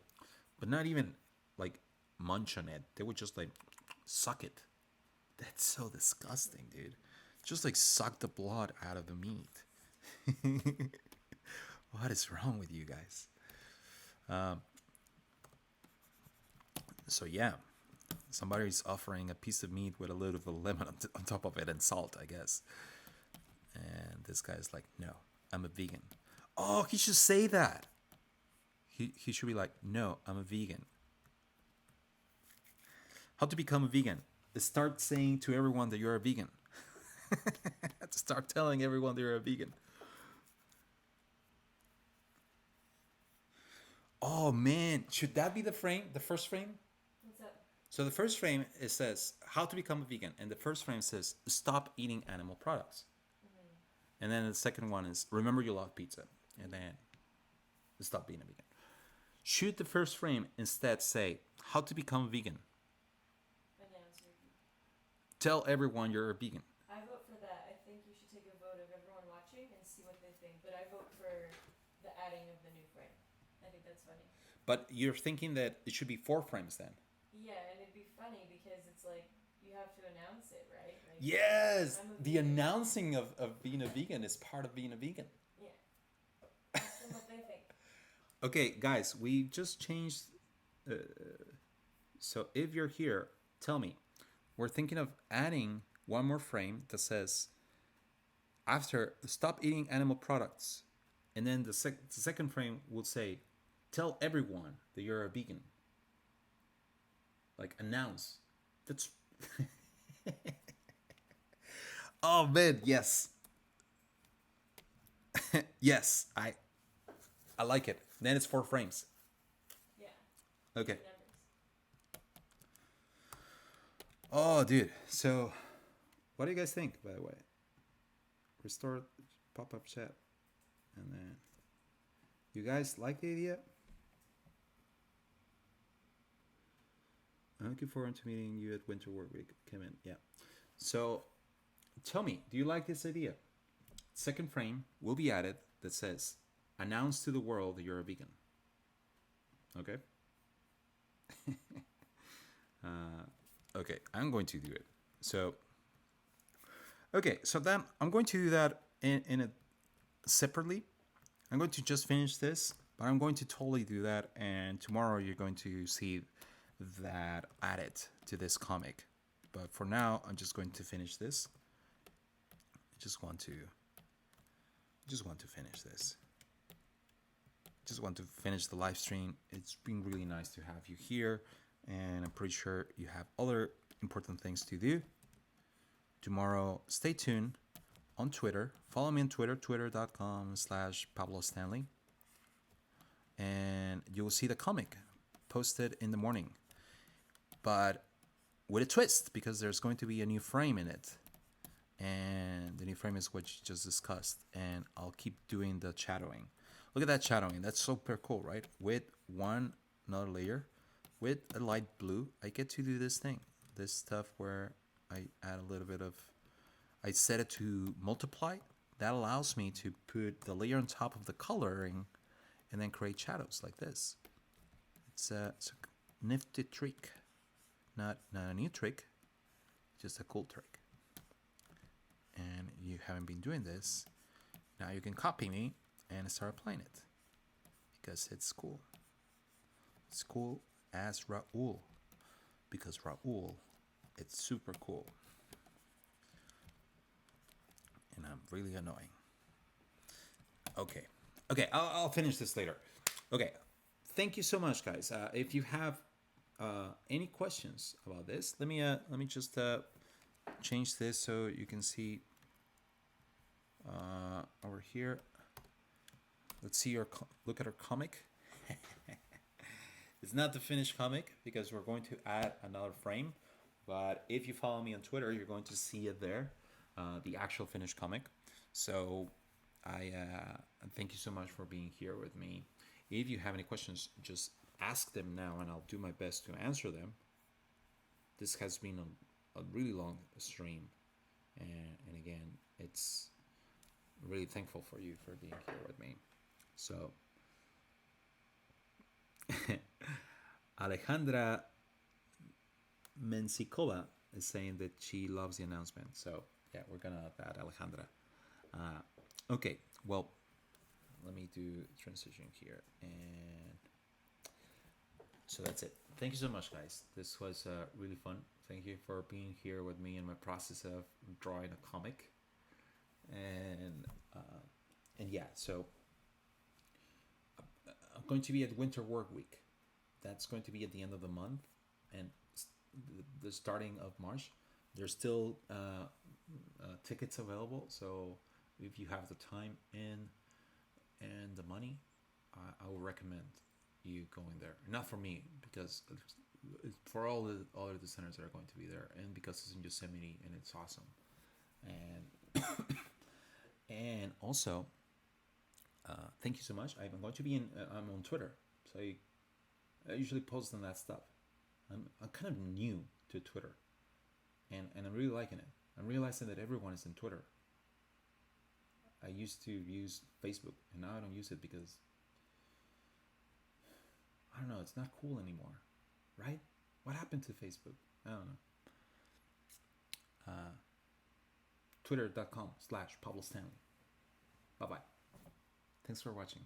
but not even like munch on it. They would just like suck it. That's so disgusting, dude. Just like suck the blood out of the meat. What is wrong with you guys? So yeah, somebody's offering a piece of meat with a little bit of lemon on top of it and salt, I guess. And this guy's like, no, I'm a vegan. Oh, he should say that. He should be like, no, I'm a vegan. How to become a vegan? Start saying to everyone that you're a vegan. Start telling everyone that you're a vegan. Oh man, should that be the frame? The first frame? What's up? So the first frame, it says how to become a vegan, and the first frame says stop eating animal products. And then the second one is remember you love pizza, and then stop being a vegan. Should the first frame instead say how to become a vegan? Announce your view. Tell everyone you're a vegan. I vote for that. I think you should take a vote of everyone watching and see what they think. But I vote for the adding of the new frame. I think that's funny. But you're thinking that it should be 4 frames then? Yeah, and it'd be funny because it's like you have to announce it, right? Like, Yes! I'm a The vegan. announcing of being a vegan is part of being a vegan. Yeah. Ask them what they think. Okay, guys, we just changed. So if you're here, tell me. We're thinking of adding one more frame that says after stop eating animal products. And then the second frame will say tell everyone that you're a vegan. Like announce. That's. Oh man, yes. Yes, I like it. Then it's 4 frames. Yeah. Okay. Numbers. Oh, dude. So, what do you guys think, by the way? Restore pop-up chat. And then, you guys like the idea? I'm looking forward to meeting you at Winter Work Week. Come in. Yeah. So, tell me, do you like this idea? Second frame will be added that says, announce to the world that you're a vegan. Okay? Okay, I'm going to do it. So, okay, so then I'm going to do that in a separately. I'm going to just finish this, but I'm going to totally do that, and tomorrow you're going to see that added to this comic. But for now, I'm just going to finish this. I just want to finish this. Just want to finish the live stream. It's been really nice to have you here, and I'm pretty sure you have other important things to do. Tomorrow, stay tuned on Twitter. Follow me on Twitter, twitter.com/Pablo Stanley. And you will see the comic posted in the morning. But with a twist, because there's going to be a new frame in it. And the new frame is what you just discussed. And I'll keep doing the shadowing. Look at that shadowing. That's super cool, right? With another layer, with a light blue, I get to do this thing. This stuff where I add a little bit of, I set it to multiply. That allows me to put the layer on top of the coloring and then create shadows like this. It's a nifty trick. Not a new trick, just a cool trick. And you haven't been doing this. Now you can copy me and start playing it. Because it's cool. It's cool as Raul. Because Raul, it's super cool. And I'm really annoying. Okay, I'll finish this later. Okay, thank you so much, guys. If you have any questions about this, let me just change this so you can see over here. Let's see look at our comic. It's not the finished comic because we're going to add another frame. But if you follow me on Twitter, you're going to see it there, the actual finished comic. So I thank you so much for being here with me. If you have any questions, just ask them now, and I'll do my best to answer them. This has been a really long stream, and again, it's really thankful for you for being here with me. So Alejandra Mensikova is saying that she loves the announcement. So yeah, we're gonna add that, Alejandra. Okay, well, let me do transition here, and so that's it. Thank you so much, guys. This was really fun. Thank you for being here with me in my process of drawing a comic, and yeah. So I'm going to be at Winter Work Week. That's going to be at the end of the month, and the starting of March. There's still tickets available, so if you have the time and the money, I would recommend you going there. Not for me, because it's for all the designers that are going to be there, and because it's in Yosemite and it's awesome. And and also, thank you so much. I'm going to be in. I'm on Twitter, so I usually post on that stuff. I'm kind of new to Twitter, and I'm really liking it. I'm realizing that everyone is in Twitter. I used to use Facebook, and now I don't use it because I don't know. It's not cool anymore, right? What happened to Facebook? I don't know. Twitter.com/Pablo Stanley. Bye bye. Thanks for watching.